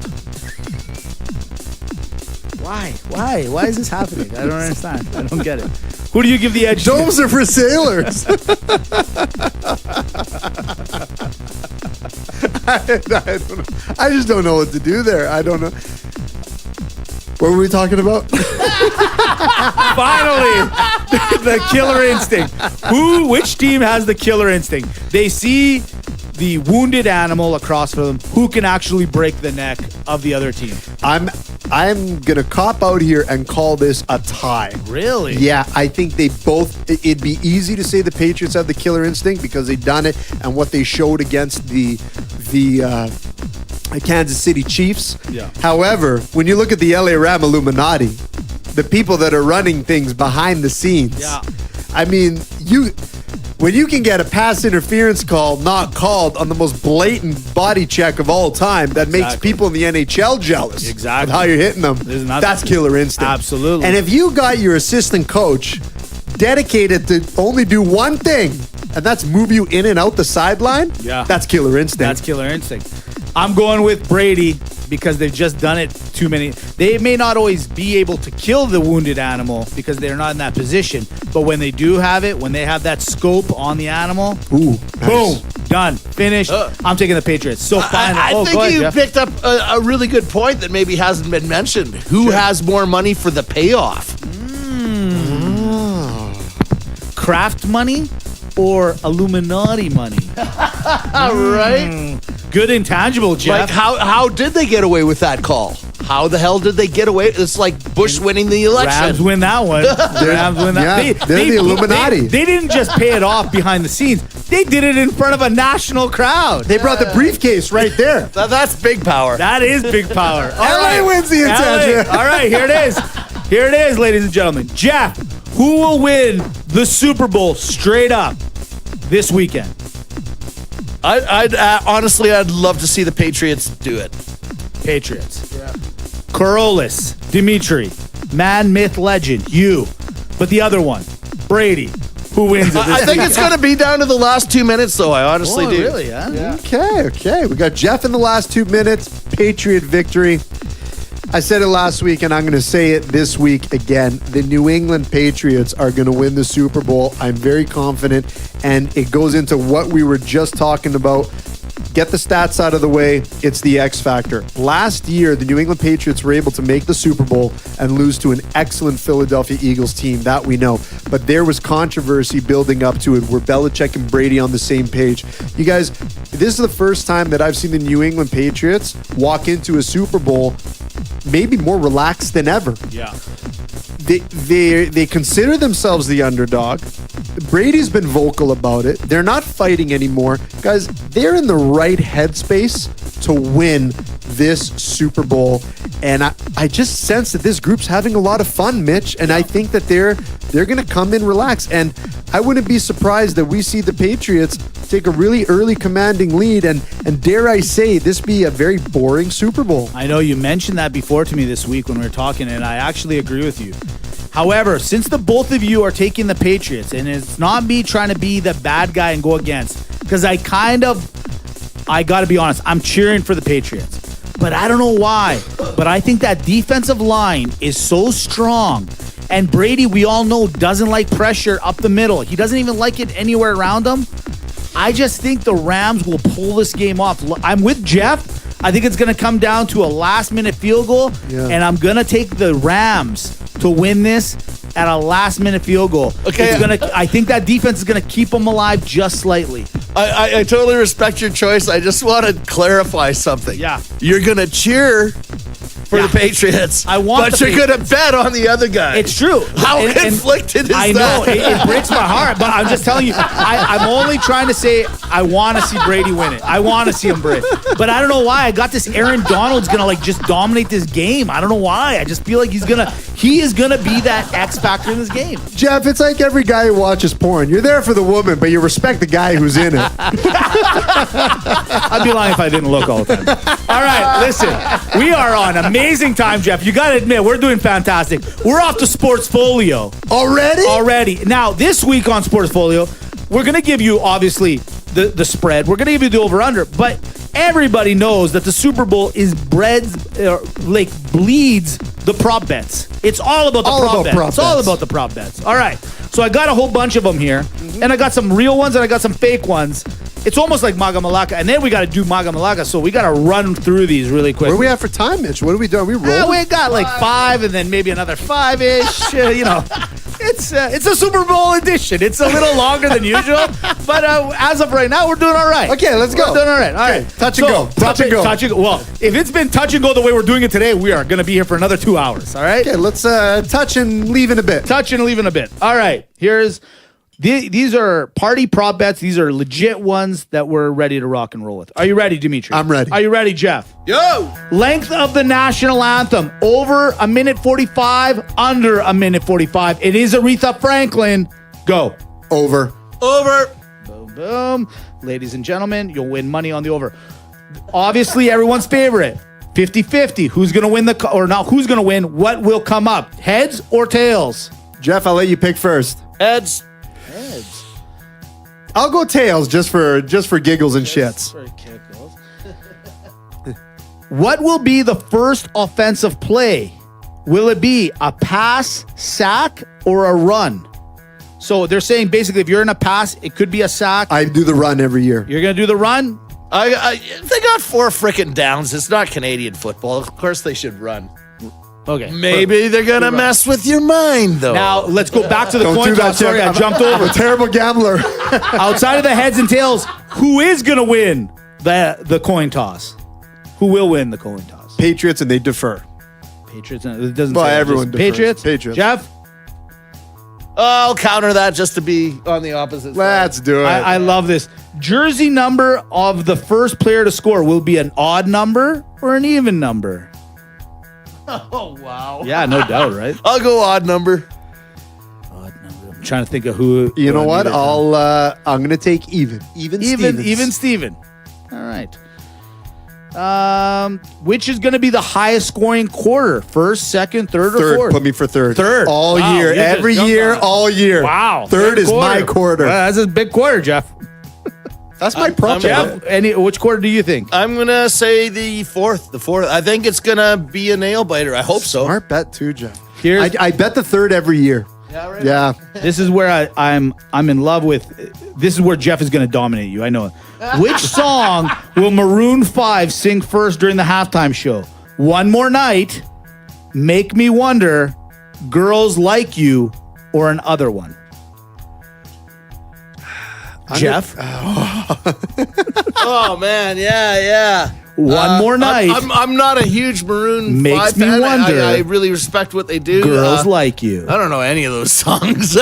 Why? Why is this happening? I don't understand. I don't get it. Who do you give the edge Domes are for sailors. I don't know. I just don't know what to do there. I don't know. What were we talking about? Finally, the killer instinct. Which team has the killer instinct? They see the wounded animal across from them. Who can actually break the neck of the other team? I'm gonna cop out here and call this a tie. Really? Yeah, I think they both. It'd be easy to say the Patriots have the killer instinct because they've done it and what they showed against the Kansas City Chiefs. Yeah. However, when you look at the LA Ram Illuminati, the people that are running things behind the scenes. Yeah. I mean, when you can get a pass interference call not called on the most blatant body check of all time, that makes people in the NHL jealous. Exactly. Of how you're hitting them. That's killer instinct. Absolutely. And if you got your assistant coach dedicated to only do one thing, and that's move you in and out the sideline, that's killer instinct. That's killer instinct. I'm going with Brady because they've just done it too many. They may not always be able to kill the wounded animal because they're not in that position. But when they do have it, when they have that scope on the animal, boom, done, finished. I'm taking the Patriots. So fine. I think ahead, you Jeff. picked up a really good point that maybe hasn't been mentioned. Who has more money for the payoff? Kraft money or Illuminati money? Right? Good intangible, Jeff. Like, how did they get away with that call? How the hell did they get away? It's like Bush winning the election. Rams win that one. Rams win that. Yeah, they're the Illuminati. They didn't just pay it off behind the scenes. They did it in front of a national crowd. They brought the briefcase right there. That's big power. That is big power. LA wins the intangible. All right, here it is. Here it is, ladies and gentlemen. Jeff, who will win the Super Bowl straight up this weekend? Honestly, I'd love to see the Patriots do it. Patriots. Yeah. Corollis, Dimitri, man, myth, legend, you. But the other one, Brady. Who wins it? I think it's going to be down to the last 2 minutes, though. I honestly do. Really? Yeah. Okay. We got Jeff in the last 2 minutes. Patriot victory. I said it last week, and I'm going to say it this week again. The New England Patriots are going to win the Super Bowl. I'm very confident, and it goes into what we were just talking about. Get the stats out of the way. It's the X factor. Last year, the New England Patriots were able to make the Super Bowl and lose to an excellent Philadelphia Eagles team. That we know. But there was controversy building up to it. Were Belichick and Brady on the same page? You guys, this is the first time that I've seen the New England Patriots walk into a Super Bowl maybe more relaxed than ever. Yeah. They consider themselves the underdog. Brady's been vocal about it. They're not fighting anymore. Guys, they're in the right headspace to win this Super Bowl. And I just sense that this group's having a lot of fun, Mitch. And I think that they're going to come in relaxed. And I wouldn't be surprised that we see the Patriots take a really early commanding lead. And dare I say, this be a very boring Super Bowl. I know you mentioned that before to me this week when we were talking, and I actually agree with you. However, since the both of you are taking the Patriots, and it's not me trying to be the bad guy and go against, because I got to be honest, I'm cheering for the Patriots. But I don't know why. But I think that defensive line is so strong. And Brady, we all know, doesn't like pressure up the middle. He doesn't even like it anywhere around him. I just think the Rams will pull this game off. I'm with Jeff. I think it's going to come down to a last-minute field goal, and I'm going to take the Rams to win this at a last-minute field goal. Okay. I think that defense is going to keep them alive just slightly. I totally respect your choice. I just want to clarify something. Yeah. You're going to cheer for the Patriots, but you're going to bet on the other guy. It's true. How conflicted is that? I know. It breaks my heart, but I'm just telling you, I'm only trying to say I want to see Brady win it. I want to see him break. But I don't know why. I got this Aaron Donald's going to like just dominate this game. I don't know why. I just feel like he is going to be that X factor in this game. Jeff, it's like every guy who watches porn. You're there for the woman, but you respect the guy who's in it. I'd be lying if I didn't look all the time. All right, listen. We are on amazing time, Jeff. You got to admit, we're doing fantastic. We're off to Sportsfolio. Already. Now, this week on Sportsfolio, we're going to give you, obviously, the spread. We're going to give you the over-under. But everybody knows that the Super Bowl bleeds the prop bets. It's all about the prop bets. It's all about the prop bets. All right. So I got a whole bunch of them here. And I got some real ones and I got some fake ones. It's almost like Maga Malaka. And then we got to do Maga Malaka. So we got to run through these really quick. Where are we at for time, Mitch? What are we doing? We rolling? We got like 5 and then maybe another 5-ish. It's a Super Bowl edition. It's a little longer than usual. But as of right now, we're doing all right. Okay, let's go. We're doing all right. All right. Touch and go. Touch and go. Well, if it's been touch and go the way we're doing it today, we are going to be here for another 2 hours. All right? Okay, let's touch and leave in a bit. Touch and leave in a bit. All right. These are party prop bets. These are legit ones that we're ready to rock and roll with. Are you ready, Dimitri? I'm ready. Are you ready, Jeff? Yo! Length of the national anthem, over 1:45, under 1:45. It is Aretha Franklin. Go. Over. Over. Boom, boom. Ladies and gentlemen, you'll win money on the over. Obviously, everyone's favorite. 50-50. Who's going to win who's going to win? What will come up? Heads or tails? Jeff, I'll let you pick first. Heads. I'll go tails just for giggles and shits. What will be the first offensive play? Will it be a pass, sack, or a run? So they're saying basically if you're in a pass, it could be a sack. I do the run every year. You're going to do the run? They got 4 frickin' downs. It's not Canadian football. Of course they should run. Okay. Maybe they're going to mess with your mind, though. Now, let's go back to the coin toss. Sorry, I jumped over. I'm a terrible gambler. Outside of the heads and tails, who is going to win the coin toss? Who will win the coin toss? Patriots, and they defer. Patriots. It doesn't well, say everyone defers. Patriots. Jeff? I'll counter that just to be on the opposite side. Let's do it. I love this. Jersey number of the first player to score will be an odd number or an even number? Oh, wow. Yeah, no doubt, right? I'll go odd number. Odd number. I'm trying to think of who. You know what? I'm going to take even. Even Steven. All right. Which is going to be the highest scoring quarter? First, second, third, or fourth? Put me for third. Third. All Wow, year. Every year, all year. Wow. Third is my quarter. Well, that's a big quarter, Jeff. That's my prop. Jeff, which quarter do you think? I'm going to say the fourth. I think it's going to be a nail biter. I hope so. Smart bet too, Jeff. I bet the third every year. Yeah, right. Yeah. This is where I'm in love with. This is where Jeff is going to dominate you. I know it. Which song will Maroon 5 sing first during the halftime show? One More Night, Make Me Wonder, Girls Like You, or an other one? Jeff? Oh, man. Yeah. One More Night. I'm not a huge Maroon Makes 5 me fan. wonder. I really respect what they do. Girls Like You. I don't know any of those songs.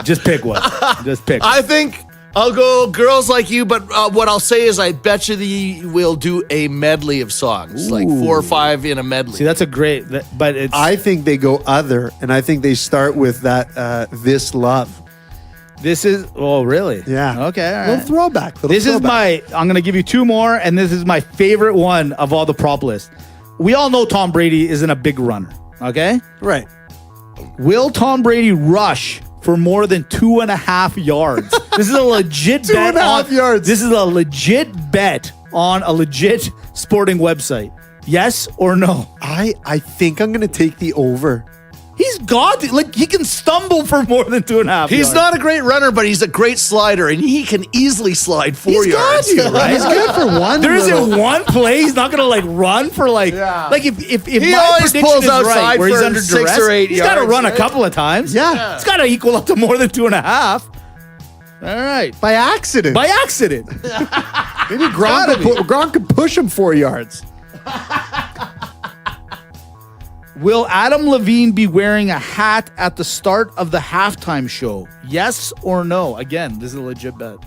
Just pick one. Just pick one. I think I'll go Girls Like You, but what I'll say is I bet you we'll do a medley of songs, like 4 or 5 in a medley. See, that's a great, but it's... I think they go other, and I think they start with that This Love. This is... Oh, really? Yeah. Okay, all right. Little throwback. This is I'm going to give you 2 more, and this is my favorite one of all the prop lists. We all know Tom Brady isn't a big runner, okay? Right. Will Tom Brady rush for more than 2.5 yards? This is a legit bet. 2.5 yards. This is a legit bet on a legit sporting website. Yes or no? I think I'm going to take the over. He can stumble for more than 2.5 yards. He's not a great runner, but he's a great slider, and he can easily slide 4 yards. He's good for one. There isn't one play he's not gonna run for like if He my always prediction pulls is outside right, where he's for under 6 duress, or 8 he's got to yards, run right? a couple of times. Yeah. It's got to equal up to more than 2.5. All right. By accident. By accident. Maybe Gronk could push him 4 yards. Will Adam Levine be wearing a hat at the start of the halftime show? Yes or no? Again, this is a legit bet.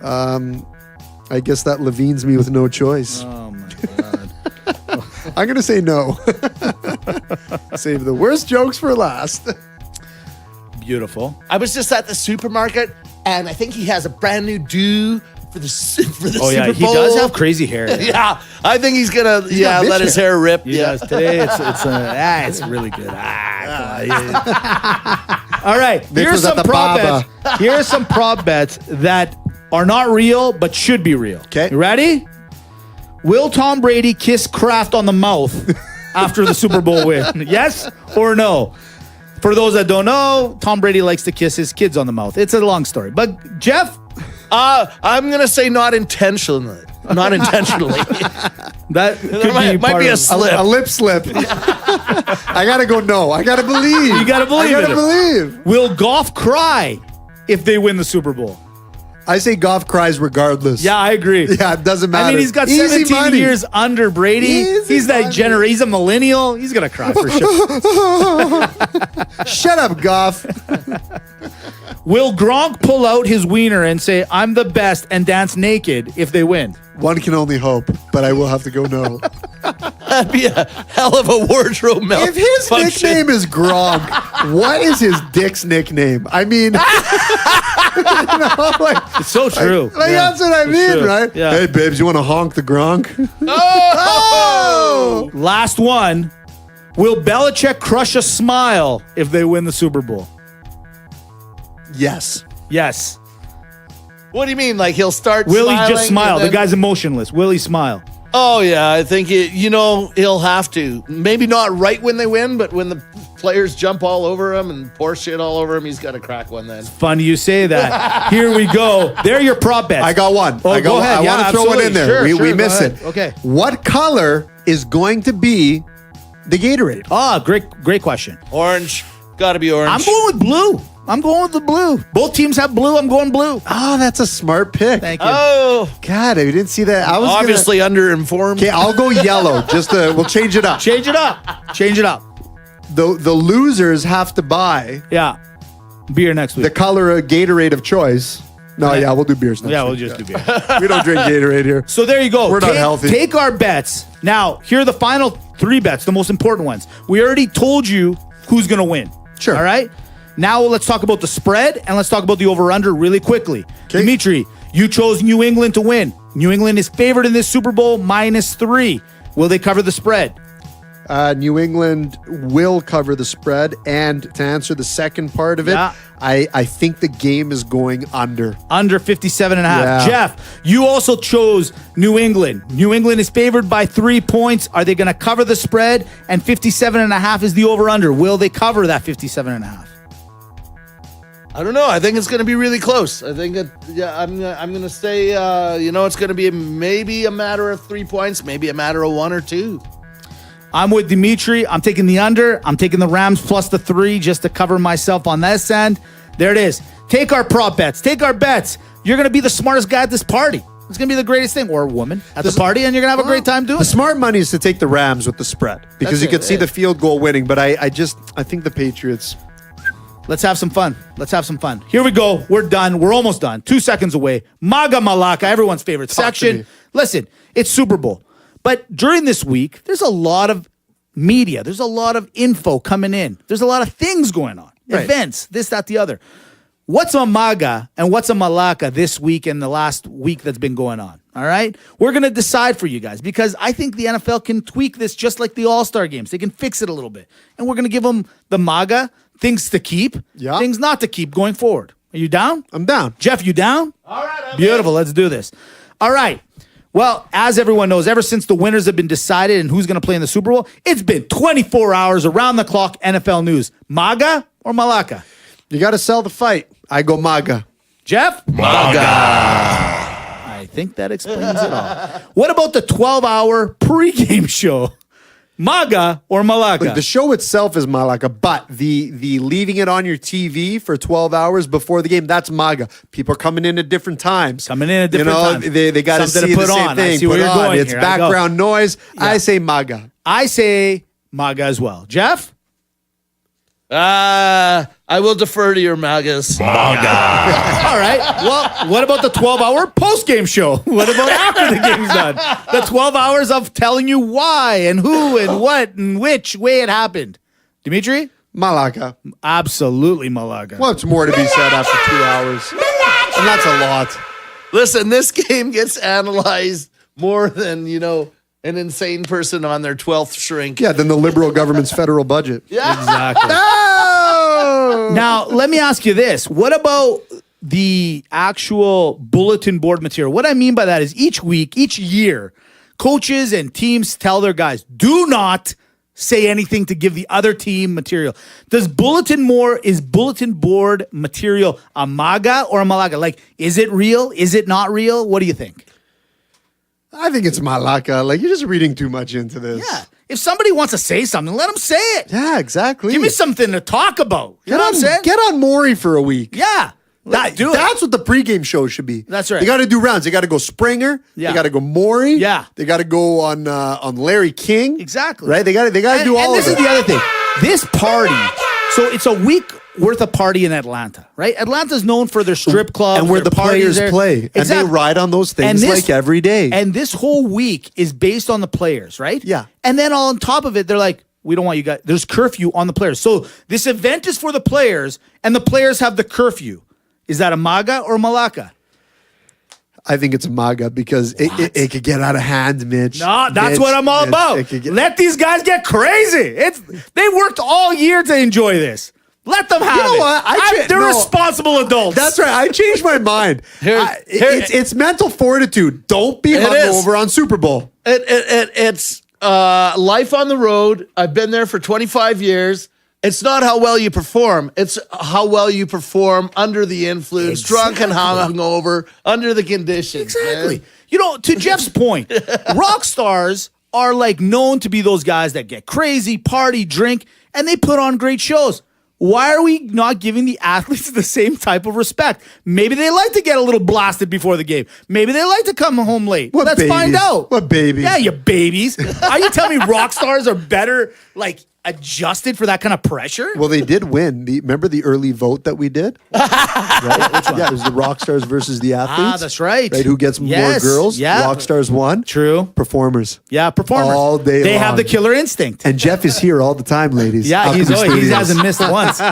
I guess that Levine's me with no choice. Oh, my God. I'm going to say no. Save the worst jokes for last. Beautiful. I was just at the supermarket, and I think he has a brand new do for the Super Bowl. He does have crazy hair. Yeah, I think he's gonna let his hair rip. He does. Today it's really good. All right, here's some prop bets. Here are some prop bets that are not real but should be real. Okay, you ready? Will Tom Brady kiss Kraft on the mouth after the Super Bowl win? Yes or no? For those that don't know, Tom Brady likes to kiss his kids on the mouth. It's a long story. But Jeff? I'm going to say not intentionally. Not intentionally. That might be a slip. A lip slip. I got to go no. I got to believe. You got to believe. I got to believe. Will Goff cry if they win the Super Bowl? I say Goff cries regardless. Yeah, I agree. Yeah, it doesn't matter. I mean, he's got 17 years under Brady. He's a millennial. He's going to cry for sure. Shut up, Goff. Will Gronk pull out his wiener and say, I'm the best, and dance naked if they win? One can only hope, but I will have to go no. That'd be a hell of a wardrobe malfunction. If his nickname is Gronk, what is his dick's nickname? I mean, it's so true. That's what I mean, right? Yeah. Hey, babes, you want to honk the Gronk? Oh! Last one. Will Belichick crush a smile if they win the Super Bowl? Yes. Yes. What do you mean? Like he'll start Will smiling he just smile? then... The guy's emotionless. Will he smile? Oh, yeah. I think, he'll have to. Maybe not right when they win, but when the players jump all over him and pour shit all over him, he's got to crack one then. Funny you say that. Here we go. They're your prop bets. I got one. Oh, go ahead. I want to throw one in there. Sure, we miss it. Okay. What color is going to be the Gatorade? Great question. Orange. Got to be orange. I'm going with blue. I'm going with the blue. Both teams have blue. I'm going blue. Oh, that's a smart pick. Thank you. Oh. God, I didn't see that. I was obviously underinformed. Okay, I'll go yellow. We'll change it up. Change it up. The losers have to buy beer next week. the color of Gatorade of choice. No, we'll do beers next week. We'll just do beer. We don't drink Gatorade here. So there you go. We're not healthy. Take our bets. Now, here are the final 3 bets, the most important ones. We already told you who's going to win. Sure. All right? Now let's talk about the spread and let's talk about the over-under really quickly. Okay. Dimitri, you chose New England to win. New England is favored in this Super Bowl -3. Will they cover the spread? New England will cover the spread. And to answer the second part of it, I think the game is going under. Under 57.5. Yeah. Jeff, you also chose New England. New England is favored by 3 points. Are they going to cover the spread? And 57.5 is the over-under. Will they cover that 57.5? I don't know. I think it's going to be really close. I think I'm going to say, it's going to be maybe a matter of 3 points, maybe a matter of 1 or 2. I'm with Dimitri. I'm taking the under. I'm taking the Rams plus the 3 just to cover myself on this end. There it is. Take our prop bets. Take our bets. You're going to be the smartest guy at this party. It's going to be the greatest thing, or woman at the party, and you're going to have a great time doing it. The smart money is to take the Rams with the spread because you could see the field goal winning, but I think the Patriots... Let's have some fun. Here we go. We're done. We're almost done. 2 seconds away. Maga Malaka, everyone's favorite section. Listen, it's Super Bowl. But during this week, there's a lot of media. There's a lot of info coming in. There's a lot of things going on. Right. Events, this, that, the other. What's on Maga and what's on Malaka this week and the last week that's been going on? All right? We're going to decide for you guys because I think the NFL can tweak this just like the All Star games. They can fix it a little bit. And we're going to give them the Maga, things to keep, things not to keep going forward. Are you down? I'm down. Jeff, you down? All right. Beautiful. Let's do this. All right. Well, as everyone knows, ever since the winners have been decided and who's going to play in the Super Bowl, it's been 24 hours around the clock NFL news. Maga or Malaka? You got to sell the fight. I go Maga. Jeff? Maga. I think that explains it all. What about the 12-hour pregame show? Maga or Malaka? Look, the show itself is Malaka, but the leaving it on your TV for 12 hours before the game, that's Maga. People are coming in at different times. Times. They got to see the same thing. I see where you're going. It's background noise. Yeah. I say Maga. I say Maga as well. Jeff? I will defer to your Magas. Maga. All right. Well, what about the 12-hour post-game show? What about after the game's done? The 12 hours of telling you why and who and what and which way it happened. Dimitri? Malaka. Absolutely Malaka. What's more to be said after 2 hours? And that's a lot. Listen, this game gets analyzed more than, an insane person on their 12th shrink. Yeah, than the Liberal government's federal budget. Yeah. Exactly. No! Now, let me ask you this. What about the actual bulletin board material? What I mean by that is each week, each year, coaches and teams tell their guys, do not say anything to give the other team material. Is bulletin board material a Maga or a Malaka? Like, is it real? Is it not real? What do you think? I think it's Malaka. Like, you're just reading too much into this. Yeah. If somebody wants to say something, let them say it. Yeah, exactly. Give me something to talk about. You know what I'm saying? Get on Maury for a week. Yeah. That's what the pregame show should be. That's right. They got to do rounds. They got to go Springer. Yeah. They got to go Maury. Yeah. They got to go on Larry King. Exactly. Right. They got to do all of it. And this is the other thing. This party. So it's a week worth of party in Atlanta, right? Atlanta's known for their strip clubs and where the players play, exactly. and they ride on those things like every day. And this whole week is based on the players, right? Yeah. And then on top of it, they're like, we don't want you guys. There's curfew on the players. So this event is for the players, and the players have the curfew. Is that a Maga or Malaka? I think it's a Maga because it could get out of hand, Mitch. No, that's what I'm all about. Let these guys get crazy. They worked all year to enjoy this. Let them have it. What? They're responsible adults. That's right. I changed my mind. It's mental fortitude. Don't be hungover on Super Bowl. It's life on the road. I've been there for 25 years. It's not how well you perform. It's how well you perform under the influence, drunk and hungover, under the conditions. Exactly. Man. To Jeff's point, rock stars are like known to be those guys that get crazy, party, drink, and they put on great shows. Why are we not giving the athletes the same type of respect? Maybe they like to get a little blasted before the game. Maybe they like to come home late. Let's find out. What babies? Yeah, you babies. Are you telling me rock stars are better, adjusted for that kind of pressure? Well, they did win. Remember the early vote that we did? Right? Which one? Yeah, it was the rock stars versus the athletes. That's right. Right? Who gets more girls? Yeah. Rock stars won. True. Performers. Yeah, performers. All day They long. have the killer instinct. And Jeff is here all the time, ladies. Yeah, he hasn't missed once. All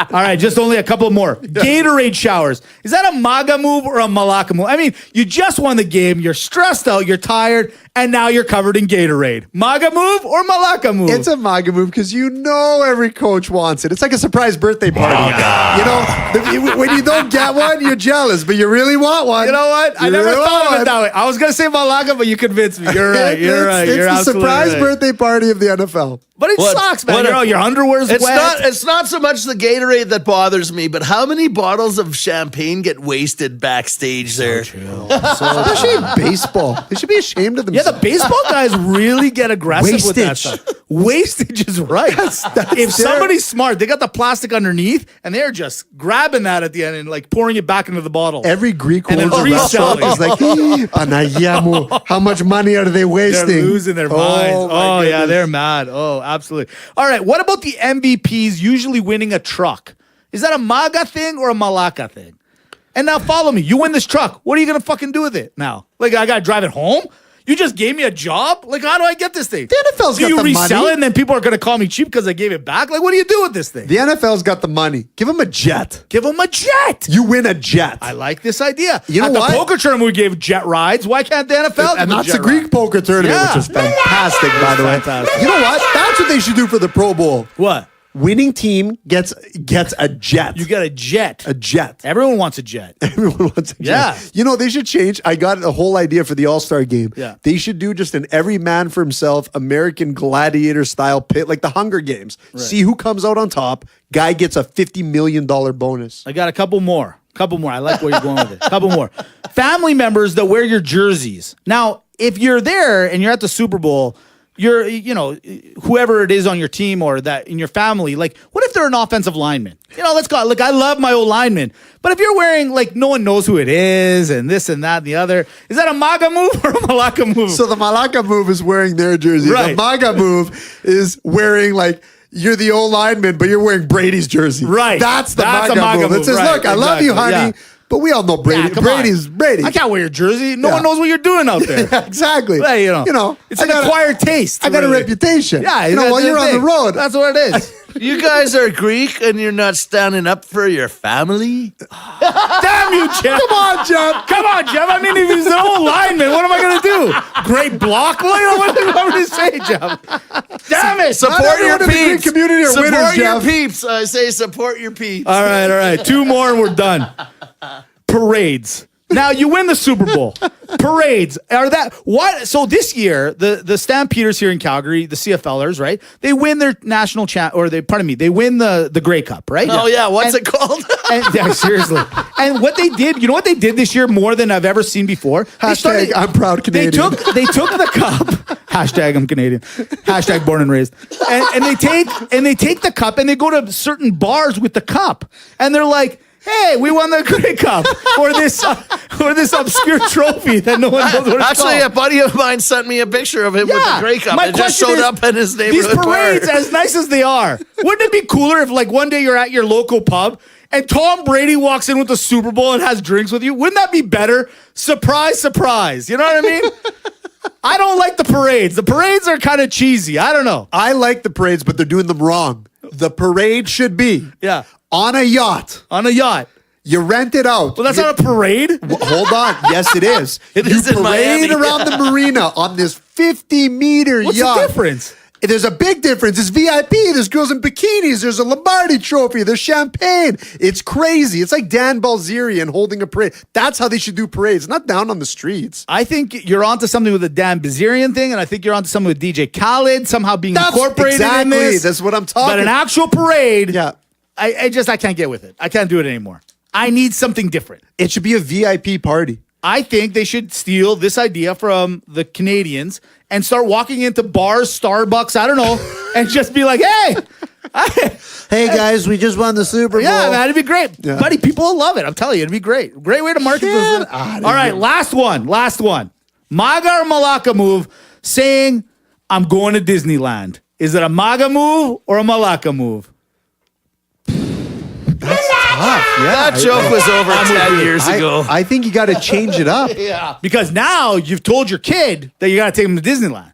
right, just only a couple more. Gatorade showers. Is that a Maga move or a Malaka move? I mean, you just won the game. You're stressed out. You're tired. And now you're covered in Gatorade. Maga move or Malaka move? It's a Maga move because every coach wants it. It's like a surprise birthday party. When you don't get one, you're jealous, but you really want one. You know what? I never thought of it that way. I was going to say Malaka, but you convinced me. You're right. It's the surprise birthday party of the NFL. But it sucks, man. Your underwear's wet. It's not so much the Gatorade that bothers me, but how many bottles of champagne get wasted backstage there? Especially in baseball. They should be ashamed of themselves. Yeah, the baseball guys really get aggressive with that stuff. Wastage is right. If somebody's smart, they got the plastic underneath, and they're just grabbing that at the end and pouring it back into the bottle. Every Greek and then reselling is like, Panayamu, how much money are they wasting? They're losing their minds. Oh yeah, they're mad. Oh, absolutely. All right, what about the MVPs usually winning a truck? Is that a Maga thing or a Malaka thing? And now follow me. You win this truck. What are you going to fucking do with it now? I got to drive it home? You just gave me a job? How do I get this thing? The NFL's got the money. Do you resell it and then people are going to call me cheap because I gave it back? What do you do with this thing? The NFL's got the money. Give them a jet. Give them a jet. You win a jet. I like this idea. You know what? At the poker tournament, we gave jet rides. Why can't the NFL And that's the Greek poker tournament, which was fantastic, by the way. Fantastic. You know what? That's what they should do for the Pro Bowl. What? Winning team gets a jet. You get a jet. A jet. Everyone wants a jet. Everyone wants a jet. Yeah. They should change. I got a whole idea for the All Star game. Yeah. They should do just an every man for himself American gladiator style pit, like the Hunger Games. Right. See who comes out on top. Guy gets a $50 million bonus. I got a couple more. I like where you're going with it. Couple more. Family members that wear your jerseys. Now, if you're there and you're at the Super Bowl, whoever it is on your team or that in your family, like, what if they're an offensive lineman? Let's go. Like, I love my old lineman, but if you're wearing, like, no one knows who it is and this and that and the other, is that a Maga move or a Malaka move? So the Malaka move is wearing their jersey. Right. The Maga move is wearing, like, you're the old lineman, but you're wearing Brady's jersey. Right. That's the That's Maga, a Maga move. It says, move, right, look, I love you, honey. exactly, yeah. But we all know Brady. Come Brady's on. Brady. I can't wear your jersey. No one knows what you're doing out there. Yeah, exactly. Hey, it's an acquired taste. I got a reputation. Yeah, while you're on the road. That's what it is. You guys are Greek and you're not standing up for your family? Damn you, Jeff. Come on, Jeff. Come on, Jeff. I mean, if he's an old lineman, what am I going to do? Great block? What do you want me to say, Jeff? Damn it. Support Not your everyone in the Greek peeps. community are Support winners, your Jeff. peeps. I say support your peeps. All right. 2 more and we're done. Parades. Now you win the Super Bowl. Parades are that what? So this year, the Stampeders here in Calgary, the CFLers, right? They win their national they win the Grey Cup, right? Oh yeah, what's it called? Yeah, seriously. And what they did, you know what they did this year more than I've ever seen before? Hashtag I'm proud Canadian. They took the cup. Hashtag I'm Canadian. Hashtag born and raised. And they take the cup and they go to certain bars with the cup. And they're like, hey, we won the Grey Cup or this obscure trophy that no one knows what it's Actually, called. A buddy of mine sent me a picture of him with the Grey Cup. It just showed up in his neighborhood These parades, bar. as nice as they are, wouldn't it be cooler if, like, one day you're at your local pub and Tom Brady walks in with the Super Bowl and has drinks with you? Wouldn't that be better? Surprise, surprise. You know what I mean? I don't like the parades. The parades are kind of cheesy. I don't know. I like the parades, but they're doing them wrong. The parade should be on a yacht. On a yacht. You rent it out. Well, that's not a parade. Hold on. Yes, it is. It you is in parade Miami. around the marina on this 50-meter What's yacht. the difference? There's a big difference. It's VIP. There's girls in bikinis. There's a Lombardi trophy. There's champagne. It's crazy. It's like Dan Bilzerian holding a parade. That's how they should do parades, not down on the streets. I think you're onto something with the Dan Bilzerian thing, and I think you're onto something with DJ Khaled somehow being incorporated in this. That's what I'm talking. But an actual parade, Yeah. I can't get with it. I can't do it anymore. I need something different. It should be a VIP party. I think they should steal this idea from the Canadians and start walking into bars, Starbucks, I don't know, and just be like, hey. Hey, guys, we just won the Super Bowl. Yeah, man, it'd be great. Yeah. Buddy, people will love it. I'm telling you, it'd be great. Great way to market this. All right, last one. Maga or Malaka move saying, I'm going to Disneyland. Is it a Maga move or a Malaka move? That joke was over 10 years ago. I think you got to change it up. Yeah. Because now you've told your kid that you got to take him to Disneyland.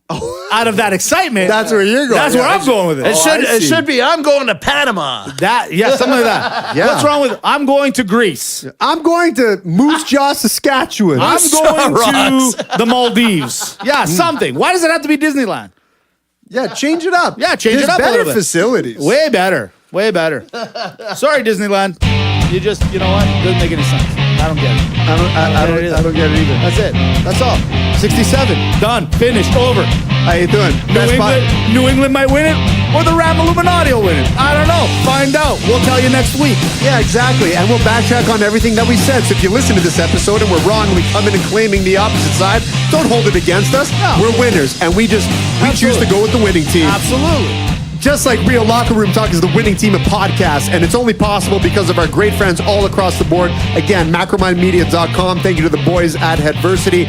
Out of that excitement. That's where you're going. That's where I'm going with it. It should be, I'm going to Panama. Something like that. Yeah. What's wrong with I'm going to Greece? I'm going to Moose Jaw, Saskatchewan. I'm going Rocks. to the Maldives. Yeah, something. Why does it have to be Disneyland? Yeah, change it up. Yeah, change There's it up a better little bit. facilities. Way better. Sorry, Disneyland. You know what? Doesn't make any sense. I don't get it. I don't get it either. That's it. That's all. 67. Done. Finished. Over. How you doing? New England might win it, or the Ram Illuminati will win it. I don't know. Find out. We'll tell you next week. Yeah, exactly. And we'll backtrack on everything that we said. So if you listen to this episode and we're wrong and we come in and claiming the opposite side, don't hold it against us. No. We're winners. And we choose to go with the winning team. Absolutely. Just like Real Locker Room Talk is the winning team of podcasts, and it's only possible because of our great friends all across the board. Again, macromindmedia.com. Thank you to the boys at Headversity.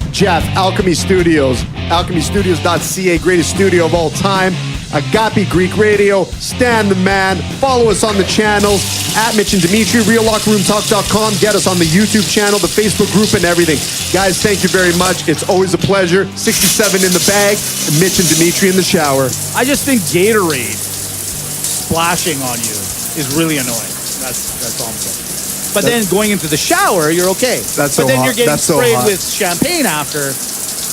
Jeff, Alchemy Studios, alchemystudios.ca, greatest studio of all time. Agape Greek Radio, Stan the Man. Follow us on the channels at Mitch and Dimitri, reallockerroomtalk.com. Get us on the YouTube channel, the Facebook group, and everything. Guys, thank you very much. It's always a pleasure. 67 in the bag, and Mitch and Dimitri in the shower. I just think Gatorade splashing on you is really annoying. That's all I'm saying. But then going into the shower, you're okay. That's so But then hot. you're getting That's so sprayed hot. with champagne after.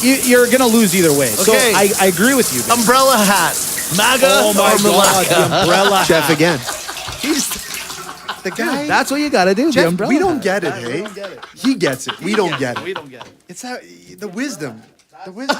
You're going to lose either way. So Okay. I agree with you. Umbrella hat. Maga Oh my or God, Malaka? the umbrella Jeff hat. again. He's The guy. That's what you got to do. the Jeff, umbrella we don't hat. get it, hey? He gets it. We don't get it. We don't get it. It's how the wisdom. The wisdom.